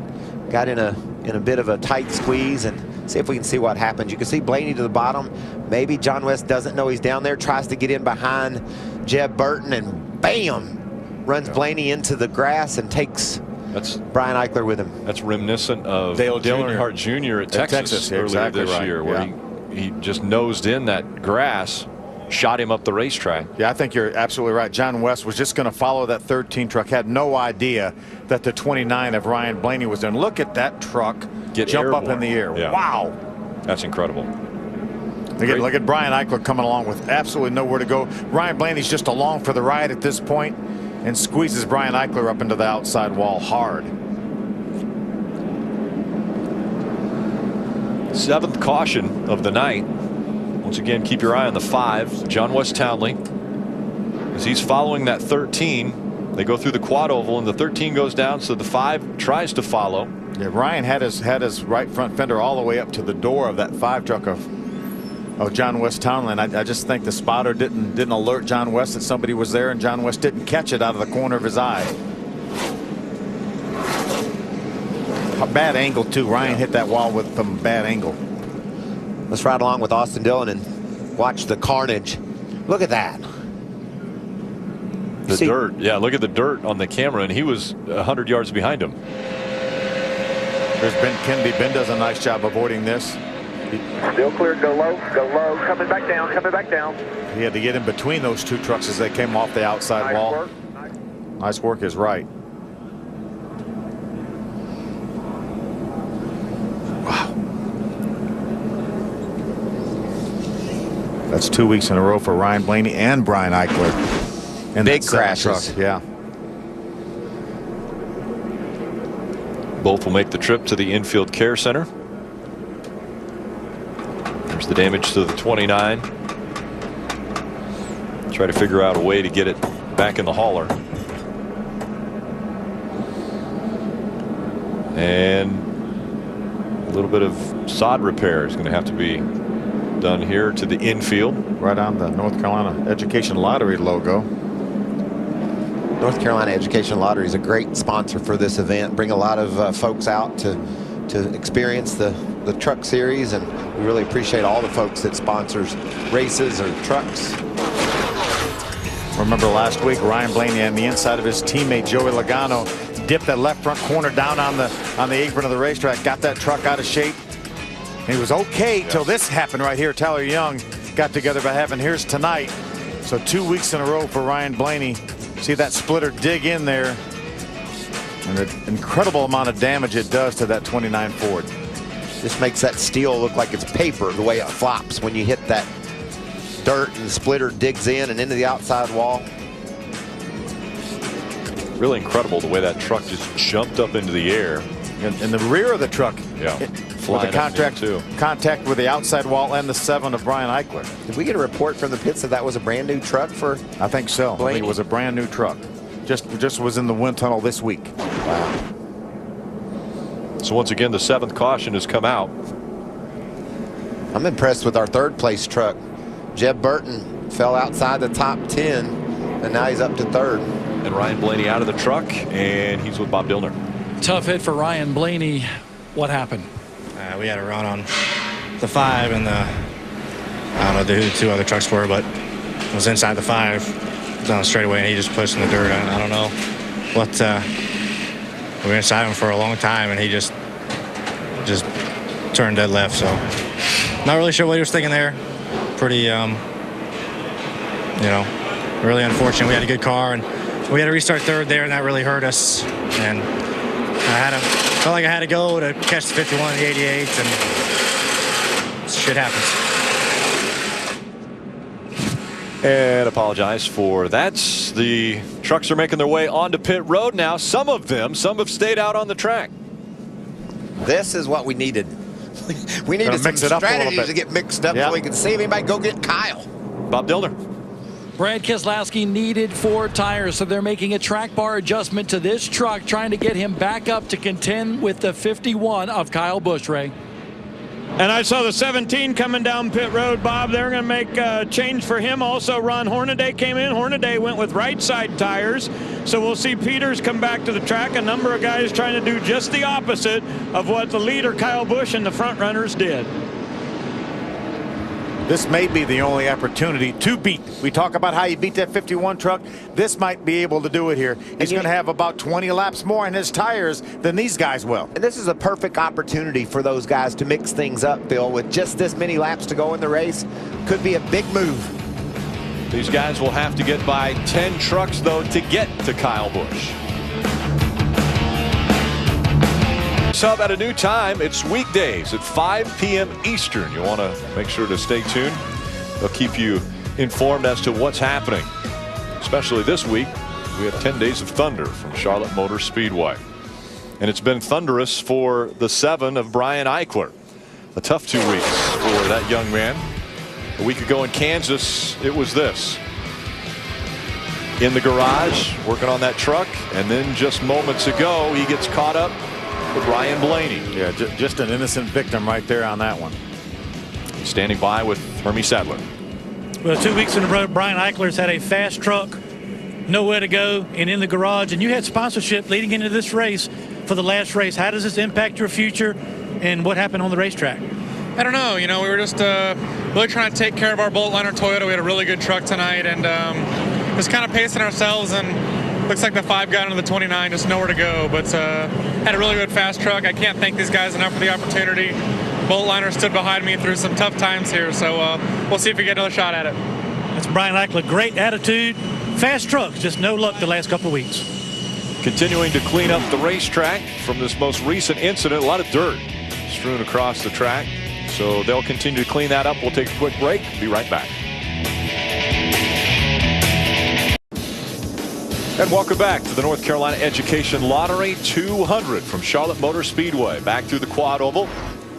in a bit of a tight squeeze, and see if we can see what happens. You can see Blaney to the bottom. Maybe John West doesn't know he's down there, tries to get in behind Jeb Burton, and bam, runs Blaney into the grass and takes Brian Eichler with him. That's reminiscent of Dale Earnhardt Jr. at Texas earlier exactly this year, where he just nosed in that grass, shot him up the racetrack. Yeah, I think you're absolutely right. John West was just going to follow that 13 truck, had no idea that the 29 of Ryan Blaney was there. And look at that truck jump up in the air. Yeah. Wow. That's incredible. Look at Brian Eichler coming along with absolutely nowhere to go. Ryan Blaney's just along for the ride at this point and squeezes Brian Eichler up into the outside wall hard. 7th caution of the night. Once again, keep your eye on the 5, John West Townley. As he's following that 13, they go through the quad oval, and the 13 goes down, so the 5 tries to follow. Yeah, Ryan had his right front fender all the way up to the door of that 5 truck of John West Townley. I just think the spotter didn't alert John West that somebody was there, and John West didn't catch it out of the corner of his eye. A bad angle too. Ryan hit that wall with some bad angle. Let's ride along with Austin Dillon and watch the carnage. Look at that. The dirt. Yeah, look at the dirt on the camera, and he was 100 yards behind him. There's Ben Kennedy. Ben does a nice job avoiding this. Still clear. Go low. Go low. Coming back down. Coming back down. He had to get in between those 2 trucks as they came off the outside wall. Work. Nice work is right. Wow. That's 2 weeks in a row for Ryan Blaney and Brian Eichler. And big crashes. Truck. Yeah. Both will make the trip to the infield care center. There's the damage to the 29. Try to figure out a way to get it back in the hauler. And a little bit of sod repair is going to have to be done here to the infield. Right on the North Carolina Education Lottery logo. North Carolina Education Lottery is a great sponsor for this event. Bring a lot of folks out to experience the truck series, and we really appreciate all the folks that sponsors races or trucks. Remember last week, Ryan Blaney on the inside of his teammate Joey Logano dipped that left front corner down on the apron of the racetrack, got that truck out of shape. He was okay till this happened right here. Tyler Young got together by having here's tonight. So 2 weeks in a row for Ryan Blaney. See that splitter dig in there, and the incredible amount of damage it does to that 29 Ford. This makes that steel look like it's paper the way it flops when you hit that dirt and the splitter digs in and into the outside wall. Really incredible the way that truck just jumped up into the air. In the rear of the truck, yeah, with the contact with the outside wall and the 7 of Brian Eichler. Did we get a report from the pits that was a brand new truck for? I think so. Blaney? I think it was a brand new truck. Just was in the wind tunnel this week. Wow. So once again, the 7th caution has come out. I'm impressed with our 3rd place truck. Jeb Burton fell outside the top 10, and now he's up to 3rd. And Ryan Blaney out of the truck, and he's with Bob Dillner. Tough hit for Ryan Blaney. What happened? We had a run on the 5 and I don't know who the 2 other trucks were, but it was inside the 5 down the straightaway, and he just pushed in the dirt. I don't know what. We were inside him for a long time, and he just turned dead left. So not really sure what he was thinking there. Pretty, really unfortunate. We had a good car, and we had to restart 3rd there, and that really hurt us. And felt like I had to go to catch the 51 and the 88, and shit happens. And apologize for that. The trucks are making their way onto pit road now. Some have stayed out on the track. This is what we needed. We needed some strategies to get mixed up so we could save anybody. Go get Kyle. Bob Dillner. Brad Keselowski needed 4 tires, so they're making a track bar adjustment to this truck, trying to get him back up to contend with the 51 of Kyle Busch, Ray. And I saw the 17 coming down pit road, Bob. They're going to make a change for him. Also, Ron Hornaday came in. Hornaday went with right side tires. So we'll see Peters come back to the track. A number of guys trying to do just the opposite of what the leader, Kyle Busch, and the front runners did. This may be the only opportunity to beat. We talk about how you beat that 51 truck. This might be able to do it here. He's going to have about 20 laps more in his tires than these guys will. And this is a perfect opportunity for those guys to mix things up, Bill, with just this many laps to go in the race. Could be a big move. These guys will have to get by 10 trucks, though, to get to Kyle Busch. Sub at a new time. It's weekdays at 5 p.m. Eastern. You want to make sure to stay tuned. They'll keep you informed as to what's happening. Especially this week, we have 10 days of thunder from Charlotte Motor Speedway. And it's been thunderous for the 7 of Brian Eichler. A tough 2 weeks for that young man. A week ago in Kansas, it was this. In the garage, working on that truck, and then just moments ago, he gets caught up with Ryan Blaney. Yeah, just an innocent victim right there on that one. Standing by with Hermie Sadler. Well, 2 weeks in a row, Brian Eichler's had a fast truck, nowhere to go, and in the garage. And you had sponsorship leading into this race for the last race. How does this impact your future, and what happened on the racetrack? I don't know. You know, we were just really trying to take care of our Bolt Liner Toyota. We had a really good truck tonight, and just kind of pacing ourselves. And looks like the 5 got into the 29, just nowhere to go. But had a really good fast truck. I can't thank these guys enough for the opportunity. Bolt Liner stood behind me through some tough times here, so we'll see if we get another shot at it. That's Brian Eichler. Great attitude, fast trucks, just no luck the last couple of weeks. Continuing to clean up the racetrack from this most recent incident. A lot of dirt strewn across the track. So they'll continue to clean that up. We'll take a quick break. Be right back. And welcome back to the North Carolina Education Lottery 200 from Charlotte Motor Speedway. Back through the quad oval.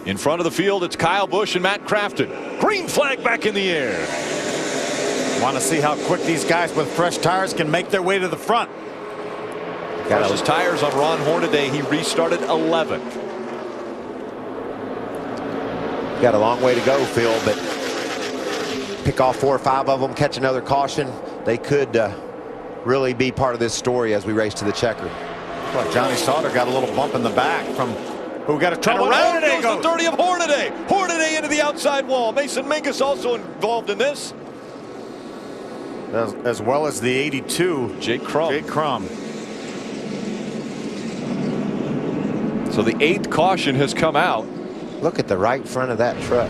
In front of the field, it's Kyle Busch and Matt Crafton. Green flag back in the air. Want to see how quick these guys with fresh tires can make their way to the front. Got his tires on Ron Hornaday. He restarted 11th. Got a long way to go, Phil, but pick off 4 or 5 of them, catch another caution. They could really be part of this story as we race to the checker. Well, Johnny Sauter got a little bump in the back from who got a trouble. And around goes the 30 of Hornaday. Hornaday into the outside wall. Mason Mingus also involved in this. As well as the 82. Jake Crum. Jake Crum. So the 8th caution has come out. Look at the right front of that truck.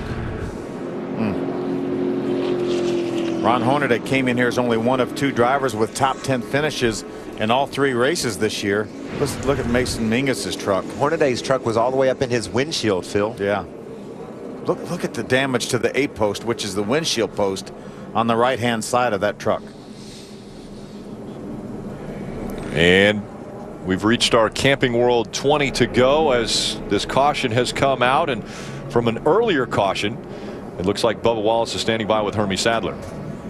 Ron Hornaday came in here as only one of 2 drivers with top 10 finishes in all 3 races this year. Let's look at Mason Mingus's truck. Hornaday's truck was all the way up in his windshield, Phil. Yeah. Look at the damage to the 8 post, which is the windshield post on the right-hand side of that truck. And we've reached our Camping World 20 to go as this caution has come out. And from an earlier caution, it looks like Bubba Wallace is standing by with Hermie Sadler.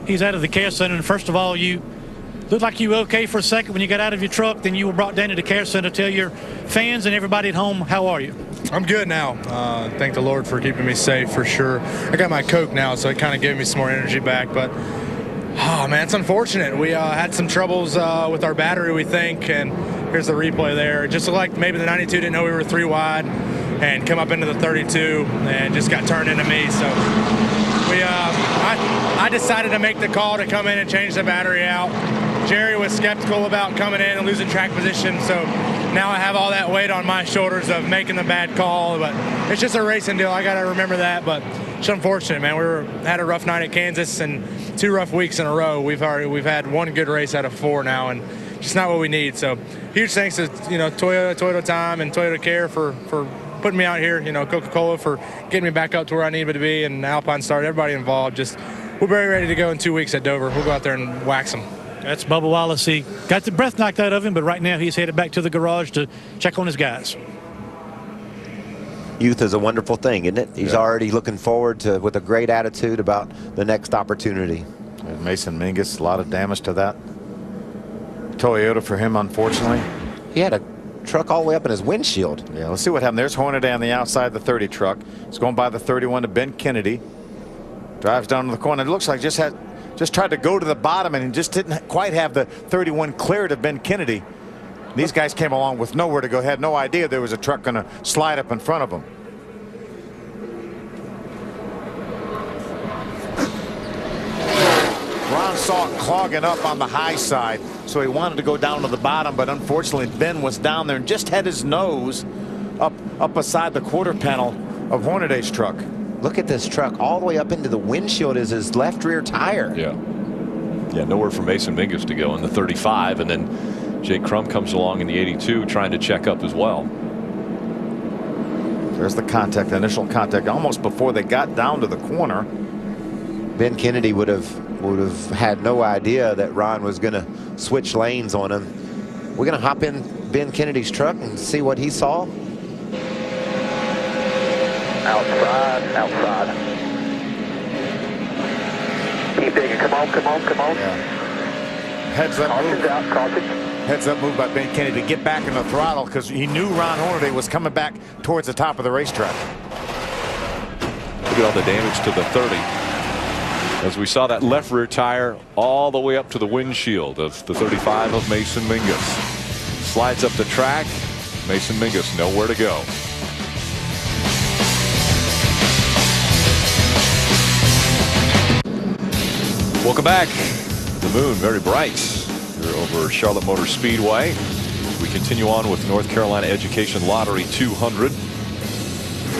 He's out of the care center, and first of all, you looked like you were okay for a second when you got out of your truck. Then you were brought down to the care center. Tell your fans and everybody at home, how are you? I'm good now. Thank the Lord for keeping me safe, for sure. I got my Coke now, so it kind of gave me some more energy back. But, oh, man, it's unfortunate. We had some troubles with our battery, we think, and here's the replay there. It just looked like maybe the 92 didn't know we were 3 wide and come up into the 32 and just got turned into me. So I decided to make the call to come in and change the battery out. Jerry was skeptical about coming in and losing track position, so now I have all that weight on my shoulders of making the bad call. But it's just a racing deal. I got to remember that. But it's unfortunate, man. Had a rough night at Kansas and 2 rough weeks in a row. We've had 1 good race out of 4 now, and just not what we need. So huge thanks to Toyota Time and Toyota Care for putting me out here. Coca-Cola for getting me back up to where I needed to be, and Alpine Start, everybody involved. We're very ready to go in 2 weeks at Dover. We'll go out there and wax them. That's Bubba Wallace. He got the breath knocked out of him, but right now he's headed back to the garage to check on his guys. Youth is a wonderful thing, isn't it? He's already looking forward to with a great attitude about the next opportunity. And Mason Mingus, a lot of damage to that Toyota for him, unfortunately. He had a truck all the way up in his windshield. Yeah, let's see what happened. There's Hornaday on the outside of the 30 truck. It's going by the 31 to Ben Kennedy. Drives down to the corner. It looks like just tried to go to the bottom and just didn't quite have the 31 cleared of Ben Kennedy. These guys came along with nowhere to go, had no idea there was a truck going to slide up in front of them. Ron saw it clogging up on the high side, so he wanted to go down to the bottom, but unfortunately Ben was down there and just had his nose up beside the quarter panel of Hornaday's truck. Look at this truck. All the way up into the windshield is his left rear tire. Yeah, nowhere for Mason Mingus to go in the 35, and then Jake Crum comes along in the 82 trying to check up as well. There's the contact, the initial contact, almost before they got down to the corner. Ben Kennedy would have had no idea that Ron was going to switch lanes on him. We're going to hop in Ben Kennedy's truck and see what he saw. Outside. Keep digging. Come on. Yeah. Heads up move. Caution. Heads up move by Ben Kennedy to get back in the throttle because he knew Ron Hornaday was coming back towards the top of the racetrack. Look at all the damage to the 30. As we saw that left rear tire all the way up to the windshield of the 35 of Mason Mingus. Slides up the track. Mason Mingus nowhere to go. Welcome back. The moon very bright here over Charlotte Motor Speedway. We continue on with North Carolina Education Lottery 200.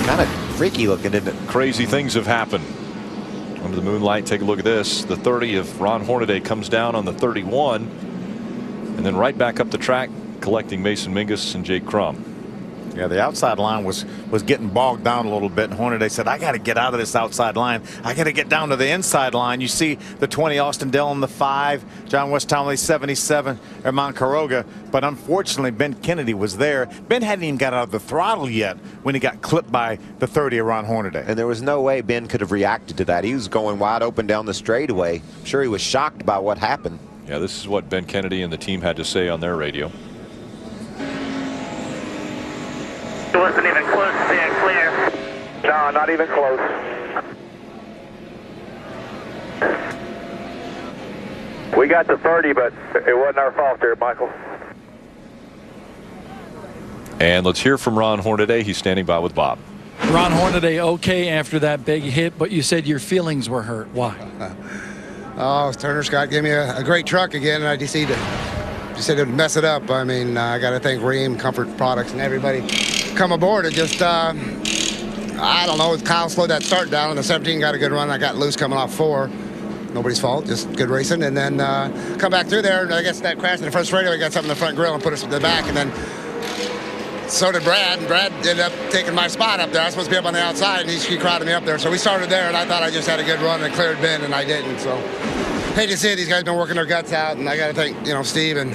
Kind of freaky looking, isn't it? Crazy things have happened. Under the moonlight, take a look at this. The 30 of Ron Hornaday comes down on the 31 and then right back up the track collecting Mason Mingus and Jake Crum. Yeah, the outside line was getting bogged down a little bit, and Hornaday said, I got to get out of this outside line. I got to get down to the inside line. You see the 20, Austin Dillon, the 5, John West Townley, 77, Herman Quiroga. But unfortunately, Ben Kennedy was there. Ben hadn't even got out of the throttle yet when he got clipped by the 30 of Ron Hornaday. And there was no way Ben could have reacted to that. He was going wide open down the straightaway. I'm sure he was shocked by what happened. Yeah, this is what Ben Kennedy and the team had to say on their radio. It wasn't even close to being clear. No, not even close. We got to 30, but it wasn't our fault there, Michael. And let's hear from Ron Hornaday. He's standing by with Bob. Ron Hornaday okay after that big hit, but you said your feelings were hurt. Why? Oh, Turner Scott gave me a great truck again, and I decided to mess it up. I mean, I got to thank Ream, Comfort Products, and everybody come aboard. It just, I don't know, Kyle slowed that start down, and the 17 got a good run. I got loose coming off 4. Nobody's fault, just good racing. And then come back through there, and I guess that crash in the first straightaway got something in the front grill and put us in the back, and then so did Brad, and Brad ended up taking my spot up there. I was supposed to be up on the outside, and he crowded me up there. So we started there, and I thought I just had a good run and cleared Ben, and I didn't. So hate to see it. These guys been working their guts out, and I got to thank Steve and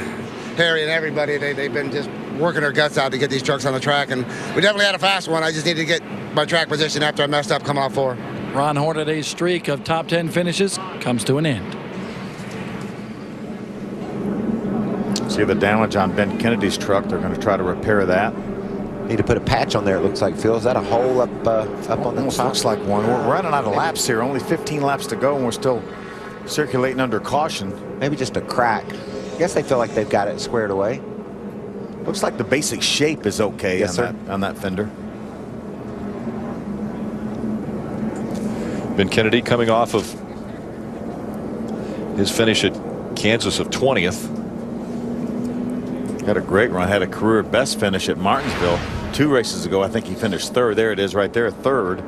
Harry and everybody. They've been just working their guts out to get these trucks on the track, and we definitely had a fast one. I just needed to get my track position after I messed up coming off 4. Ron Hornaday's streak of top 10 finishes comes to an end. See the damage on Ben Kennedy's truck. They're going to try to repair that. Need to put a patch on there, it looks like, Phil. Is that a hole up on the Almost top? looks like one. We're running out of laps here. Only 15 laps to go, and we're still circulating under caution. Maybe just a crack. I guess they feel like they've got it squared away. Looks like the basic shape is okay. Yes, on that fender. Ben Kennedy coming off of his finish at Kansas of 20th. Had a great run. Had a career best finish at Martinsville 2 races ago. I think he finished 3rd. There it is right there, 3rd.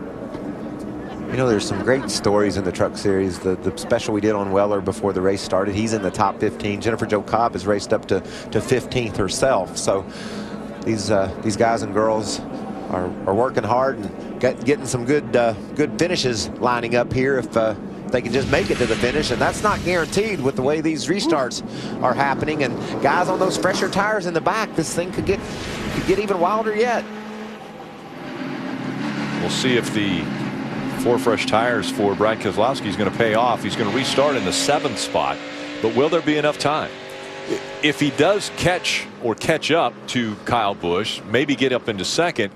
You know, there's some great stories in the Truck Series. The special we did on Weller before the race started, he's in the top 15. Jennifer Jo Cobb has raced up to 15th herself. So these guys and girls are working hard and getting some good finishes lining up here if they can just make it to the finish, and that's not guaranteed with the way these restarts are happening. And guys on those fresher tires in the back, this thing could get even wilder yet. We'll see if the 4 fresh tires for Brad Keselowski is going to pay off. He's going to restart in the 7th spot, but will there be enough time? If he does catch up to Kyle Busch, maybe get up into 2nd,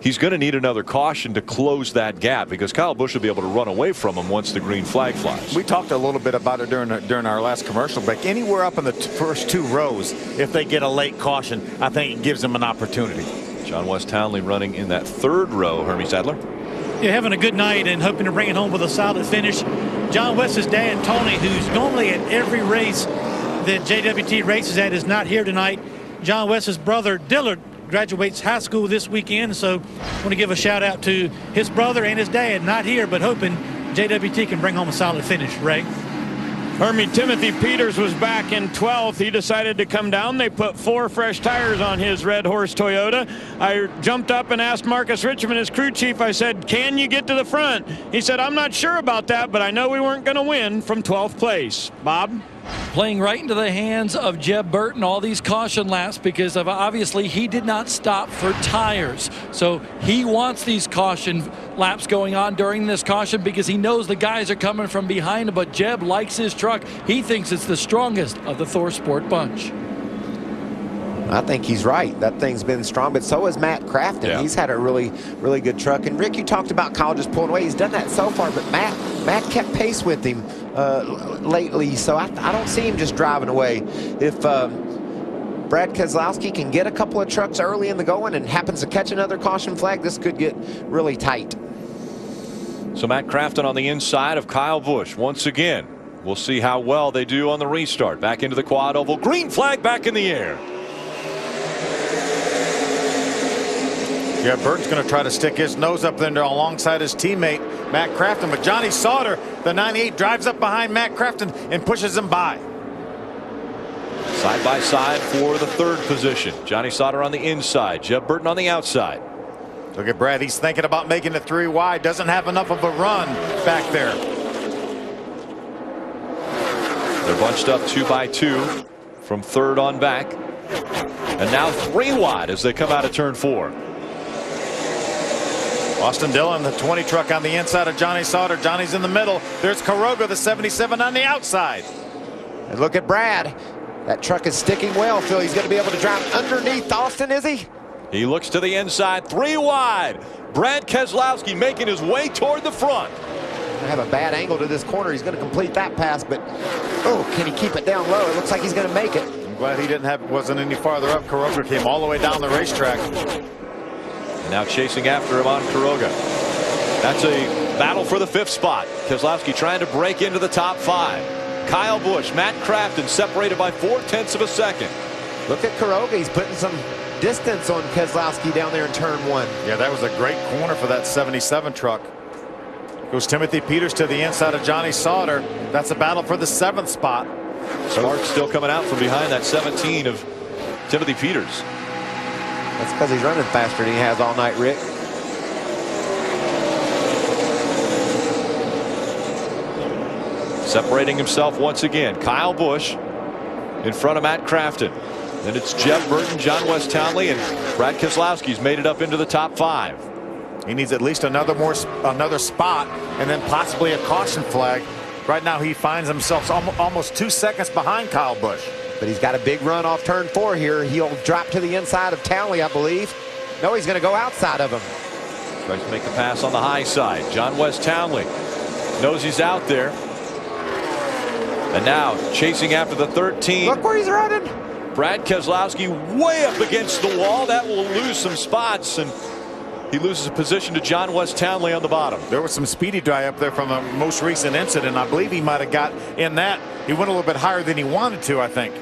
he's going to need another caution to close that gap, because Kyle Busch will be able to run away from him once the green flag flies. We talked a little bit about it during our last commercial break. Anywhere up in the first 2 rows, if they get a late caution, I think it gives them an opportunity. John West Townley running in that 3rd row. Hermie Sadler. Yeah, having a good night and hoping to bring it home with a solid finish. John West's dad, Tony, who's normally at every race that JWT races at, is not here tonight. John West's brother, Dillard, graduates high school this weekend, so I want to give a shout out to his brother and his dad, not here, but hoping JWT can bring home a solid finish. Ray? Hermie, Timothy Peters was back in 12th. He decided to come down. They put 4 fresh tires on his Red Horse Toyota. I jumped up and asked Marcus Richmond, his crew chief, I said, can you get to the front? He said, I'm not sure about that, but I know we weren't going to win from 12th place. Bob? Playing right into the hands of Jeb Burton, all these caution laps, because of obviously he did not stop for tires. So he wants these caution laps going on during this caution because he knows the guys are coming from behind him, but Jeb likes his truck. He thinks it's the strongest of the Thor Sport bunch. I think he's right. That thing's been strong, but so has Matt Crafton. Yeah. He's had a really good truck. And Rick, you talked about Kyle just pulling away. He's done that so far, but Matt kept pace with him lately, so I don't see him just driving away. If Brad Keselowski can get a couple of trucks early in the going and happens to catch another caution flag, this could get really tight. So Matt Crafton on the inside of Kyle Busch once again. We'll see how well they do on the restart. Back into the quad oval. Green flag back in the air. Yeah, Burton's going to try to stick his nose up there alongside his teammate, Matt Crafton. But Johnny Sauter, the 98, drives up behind Matt Crafton and pushes him by. Side by side for the third position. Johnny Sauter on the inside. Jeb Burton on the outside. Look at Brad. He's thinking about making it 3 wide. Doesn't have enough of a run back there. They're bunched up 2 by 2 from third on back. And now 3 wide as they come out of turn 4. Austin Dillon, the 20 truck on the inside of Johnny Sauter. Johnny's in the middle. There's Caroga, the 77 on the outside. And look at Brad. That truck is sticking well, Phil. He's going to be able to drive underneath Austin, is he? He looks to the inside, 3 wide. Brad Keselowski making his way toward the front. I have a bad angle to this corner. He's going to complete that pass, but oh, can he keep it down low? It looks like he's going to make it. I'm glad he wasn't any farther up. Caroga came all the way down the racetrack. And now chasing after him on Caroga. That's a battle for the 5th spot. Keselowski trying to break into the top 5. Kyle Busch, Matt Crafton separated by 0.4 of a second. Look at Caroga. He's putting some distance on Keselowski down there in turn 1. Yeah, that was a great corner for that 77 truck. Goes Timothy Peters to the inside of Johnny Sauter. That's a battle for the 7th spot. Sparks still coming out from behind that 17 of Timothy Peters. That's because he's running faster than he has all night, Rick. Separating himself once again. Kyle Busch in front of Matt Crafton. Then it's Jeb Burton, John West Townley, and Brad Keselowski's made it up into the top 5. He needs at least another spot and then possibly a caution flag. Right now he finds himself almost 2 seconds behind Kyle Busch. But he's got a big run off turn 4 here. He'll drop to the inside of Townley, I believe. No, he's going to go outside of him. Tries to make the pass on the high side. John West Townley knows he's out there. And now chasing after the 13. Look where he's running. Brad Keselowski way up against the wall. That will lose some spots, and he loses a position to John West Townley on the bottom. There was some speedy dry up there from a most recent incident. I believe he might have got in that. He went a little bit higher than he wanted to, I think.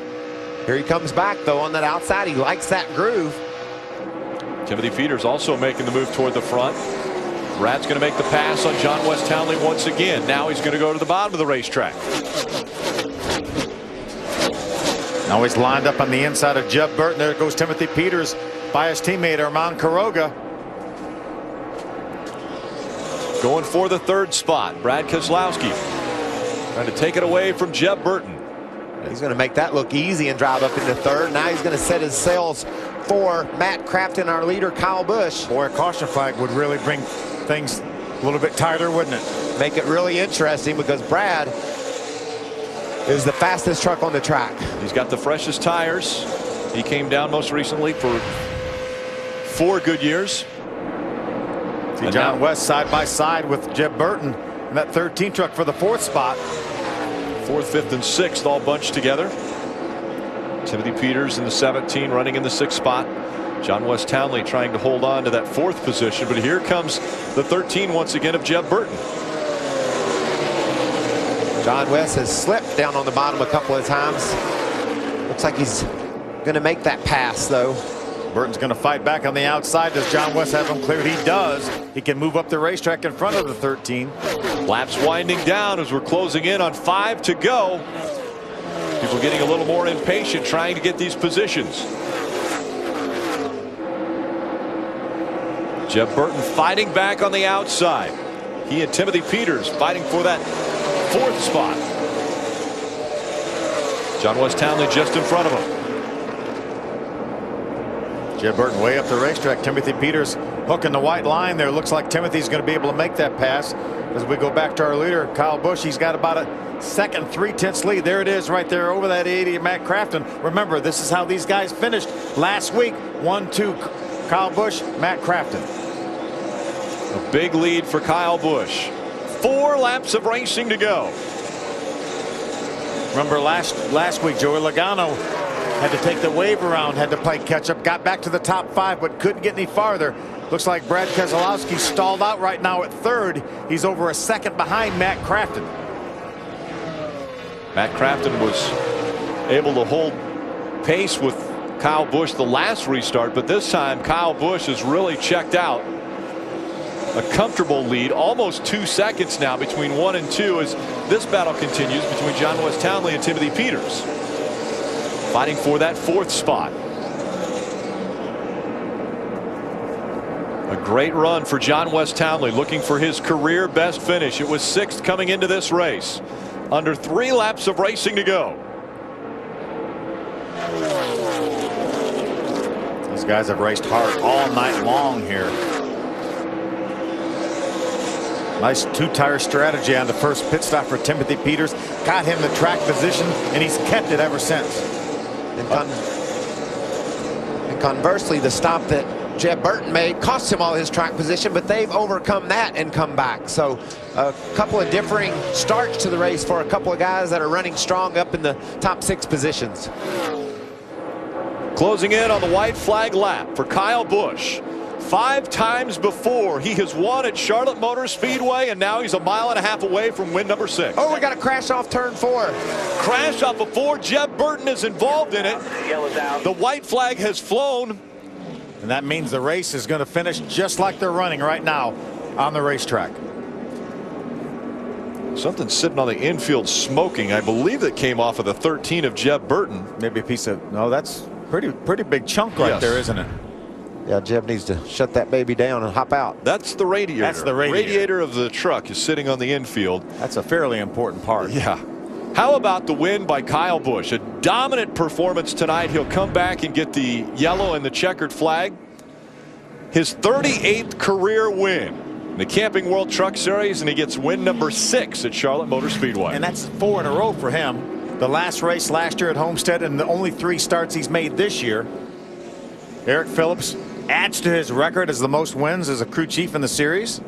Here he comes back, though, on that outside. He likes that groove. Timothy Peters also making the move toward the front. Brad's going to make the pass on John West Townley once again. Now he's going to go to the bottom of the racetrack. Now he's lined up on the inside of Jeb Burton. There goes Timothy Peters by his teammate Armand Caroga. Going for the 3rd spot. Brad Keselowski trying to take it away from Jeb Burton. He's going to make that look easy and drive up into 3rd. Now he's going to set his sails for Matt Crafton, our leader, Kyle Busch. Boy, a caution flag would really bring things a little bit tighter, wouldn't it? Make it really interesting because Brad is the fastest truck on the track. He's got the freshest tires. He came down most recently for 4 good years. See John West side by side with Jeb Burton and that 13 truck for the 4th spot. 4th, 5th, and 6th all bunched together. Timothy Peters in the 17 running in the 6th spot. John West Townley trying to hold on to that 4th position, but here comes the 13 once again of Jeb Burton. John West has slipped down on the bottom a couple of times. Looks like he's going to make that pass, though. Burton's going to fight back on the outside. Does John West have him cleared? He does. He can move up the racetrack in front of the 13. Laps winding down as we're closing in on 5 to go. People getting a little more impatient trying to get these positions. Jeb Burton fighting back on the outside. He and Timothy Peters fighting for that 4th spot. John West Townley just in front of him. Jeb Burton way up the racetrack. Timothy Peters hooking the white line there. Looks like Timothy's going to be able to make that pass. As we go back to our leader, Kyle Busch, he's got about a 2nd 3/10 lead. There it is right there over that 80 of Matt Crafton. Remember, this is how these guys finished last week. 1-2 Kyle Busch, Matt Crafton. A big lead for Kyle Busch. 4 laps of racing to go. Remember last week, Joey Logano had to take the wave around, had to play catch up, got back to the top 5, but couldn't get any farther. Looks like Brad Keselowski stalled out right now at 3rd. He's over a 2nd behind Matt Crafton. Matt Crafton was able to hold pace with Kyle Busch the last restart, but this time Kyle Busch has really checked out. A comfortable lead, almost 2 seconds now between 1 and 2 as this battle continues between John West Townley and Timothy Peters. fighting for that 4th spot. A great run for John West Townley, looking for his career best finish. It was 6th coming into this race. Under 3 laps of racing to go. These guys have raced hard all night long here. Nice 2-tire strategy on the first pit stop for Timothy Peters. Got him the track position, and he's kept it ever since. And conversely, the stop that Jeb Burton made cost him all his track position, but they've overcome that and come back. So a couple of differing starts to the race for a couple of guys that are running strong up in the top 6 positions. Closing in on the white flag lap for Kyle Busch. 5 times before he has won at Charlotte Motor Speedway, and now he's a mile and a half away from win number 6. Oh, we got a crash off turn 4. Crash off of 4. Jeb Burton is involved in it. The white flag has flown. And that means the race is going to finish just like they're running right now on the racetrack. Something sitting on the infield smoking. I believe that came off of the 13 of Jeb Burton. Maybe a piece of, no, that's pretty big chunk right there, isn't it? Yeah, Jeb needs to shut that baby down and hop out. That's the radiator. That's the radiator. Radiator of the truck is sitting on the infield. That's a fairly important part. Yeah. How about the win by Kyle Busch? A dominant performance tonight. He'll come back and get the yellow and the checkered flag. His 38th career win in the Camping World Truck Series, and he gets win number 6 at Charlotte Motor Speedway. And that's 4 in a row for him. The last race last year at Homestead, and the only 3 starts he's made this year. Eric Phillips adds to his record as the most wins as a crew chief in the series.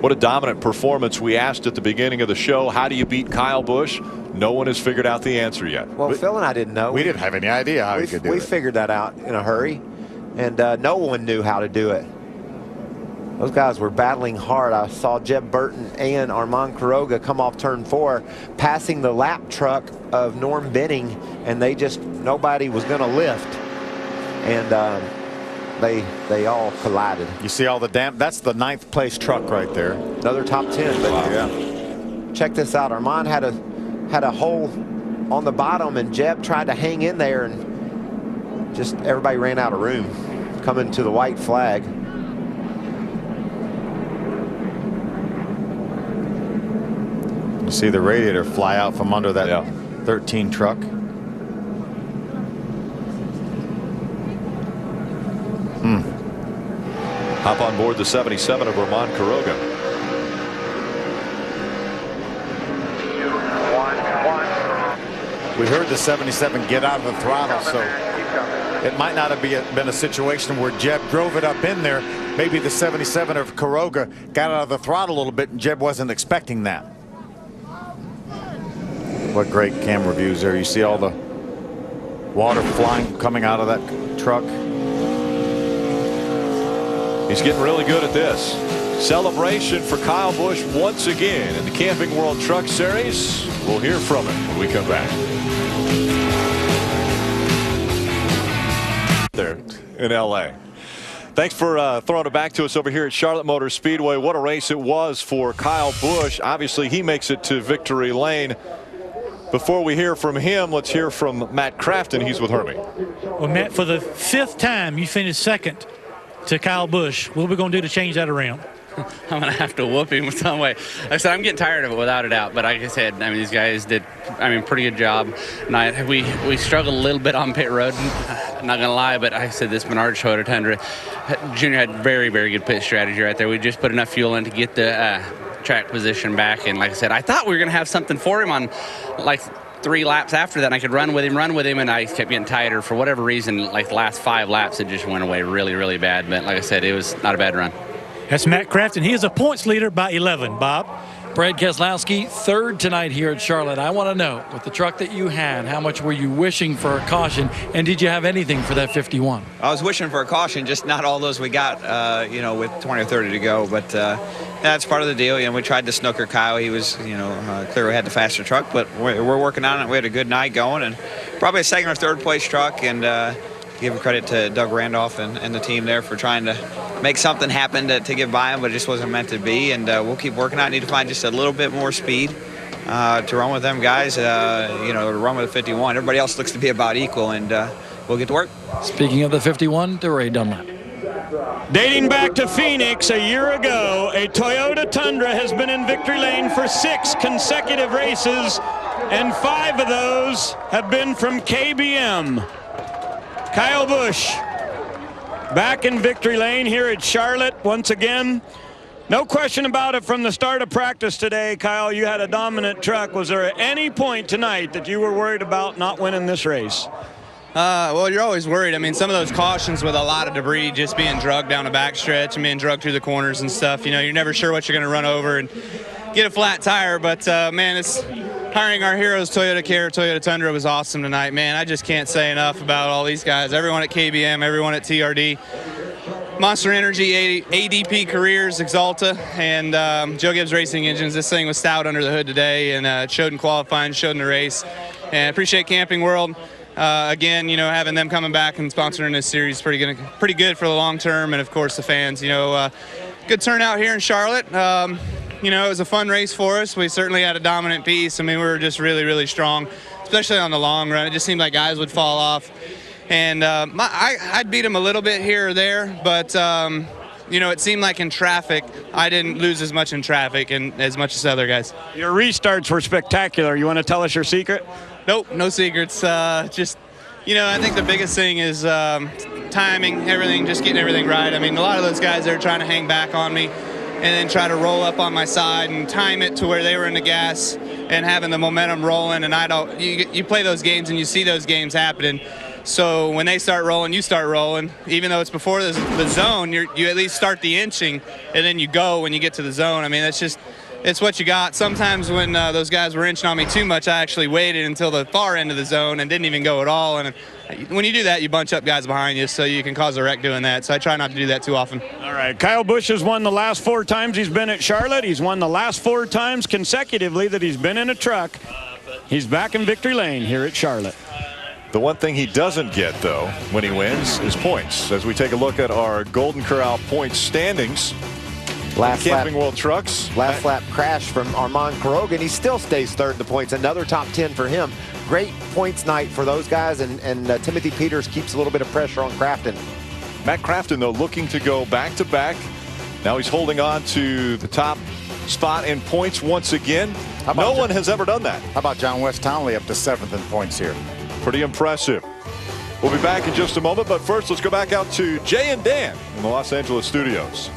What a dominant performance. We asked at the beginning of the show, how do you beat Kyle Busch? No one has figured out the answer yet. Well, Phil and I didn't know. We didn't have any idea how he could do it. We figured that out in a hurry, and no one knew how to do it. Those guys were battling hard. I saw Jeb Burton and Armand Quiroga come off turn 4, passing the lap truck of Norm Benning, and nobody was going to lift. And they all collided. You see all the that's the 9th place truck right there. Another top 10. But wow. Yeah. Check this out. Armand had a hole on the bottom, and Jeb tried to hang in there, and just everybody ran out of room coming to the white flag. You see the radiator fly out from under that 13 truck. Hop on board the 77 of Armand Quiroga. We heard the 77 get out of the throttle, so it might not have been a situation where Jeb drove it up in there. Maybe the 77 of Quiroga got out of the throttle a little bit, and Jeb wasn't expecting that. What great camera views there. You see all the water flying coming out of that truck. He's getting really good at this. Celebration for Kyle Busch once again in the Camping World Truck Series. We'll hear from him when we come back. There in LA. Thanks for throwing it back to us over here at Charlotte Motor Speedway. What a race it was for Kyle Busch. Obviously, he makes it to victory lane. Before we hear from him, let's hear from Matt Crafton. He's with Hermie. Well, Matt, for the 5th time, you finished 2nd to Kyle Busch. What are we going to do to change that around? I'm going to have to whoop him some way. Like I said, I'm getting tired of it without a doubt. But like I said, I mean, these guys did, pretty good job. And we struggled a little bit on pit road. I'm not going to lie, but I said this Menard Toyota Tundra Junior had very, very good pit strategy right there. We just put enough fuel in to get the track position back. And like I said, I thought we were going to have something for him on like 3 laps after that. I could run with him, and I kept getting tighter. For whatever reason, like the last 5 laps, it just went away really, really bad. But like I said, it was not a bad run. That's Matt Crafton. He is a points leader by 11. Bob? Brad Keselowski, 3rd tonight here at Charlotte. I want to know, with the truck that you had, how much were you wishing for a caution, and did you have anything for that 51? I was wishing for a caution, just not all those we got, with 20 or 30 to go. But that's part of the deal. We tried to snooker Kyle. He was, clearly had the faster truck, but we're working on it. We had a good night going, and probably a 2nd or 3rd place truck. And give credit to Doug Randolph and the team there for trying to make something happen to get by him, but it just wasn't meant to be. And we'll keep working on it. Need to find just a little bit more speed to run with them guys, to run with the 51. Everybody else looks to be about equal, and we'll get to work. Speaking of the 51, to Ray Dunlap. Dating back to Phoenix a year ago, a Toyota Tundra has been in victory lane for 6 consecutive races, and 5 of those have been from KBM. Kyle Busch back in victory lane here at Charlotte once again. No question about it, from the start of practice today, Kyle, you had a dominant truck. Was there at any point tonight that you were worried about not winning this race? Well, you're always worried. I mean, some of those cautions with a lot of debris just being drugged down the backstretch and being drugged through the corners and stuff, you're never sure what you're going to run over and get a flat tire. But, man, it's hiring our heroes, Toyota Tundra was awesome tonight. Man, I just can't say enough about all these guys. Everyone at KBM, everyone at TRD, Monster Energy, ADP Careers, Exalta, and Joe Gibbs Racing Engines. This thing was stout under the hood today, and it showed in qualifying, showed in the race. And I appreciate Camping World. Again, having them coming back and sponsoring this series is pretty good for the long term, and of course the fans. Good turnout here in Charlotte. It was a fun race for us. We certainly had a dominant piece. I mean, we were just really, really strong, especially on the long run. It just seemed like guys would fall off, and I'd beat them a little bit here or there, but it seemed like in traffic, I didn't lose as much in traffic and as much as the other guys. Your restarts were spectacular. You want to tell us your secret? Nope, no secrets. I think the biggest thing is timing, everything, just getting everything right. I mean, a lot of those guys, they're trying to hang back on me and then try to roll up on my side and time it to where they were in the gas and having the momentum rolling. And I don't, you play those games and you see those games happening. So when they start rolling, you start rolling. Even though it's before the zone, you at least start the inching and then you go when you get to the zone. I mean, it's what you got. Sometimes when those guys were inching on me too much, I actually waited until the far end of the zone and didn't even go at all. And when you do that, you bunch up guys behind you, so you can cause a wreck doing that. So I try not to do that too often. All right. Kyle Busch has won the last 4 times he's been at Charlotte. He's won the last 4 times consecutively that he's been in a truck. He's back in victory lane here at Charlotte. The one thing he doesn't get, though, when he wins is points. As we take a look at our Golden Corral points standings. Last Camping lap, World Trucks. Last lap crash from Armand Carogan. He still stays third in the points. Another top 10 for him. Great points night for those guys, and Timothy Peters keeps a little bit of pressure on Crafton. Matt Crafton, though, looking to go back-to-back. Now he's holding on to the top spot in points once again. No one has ever done that. How about John West Townley up to 7th in points here? Pretty impressive. We'll be back in just a moment, but first let's go back out to Jay and Dan in the Los Angeles studios.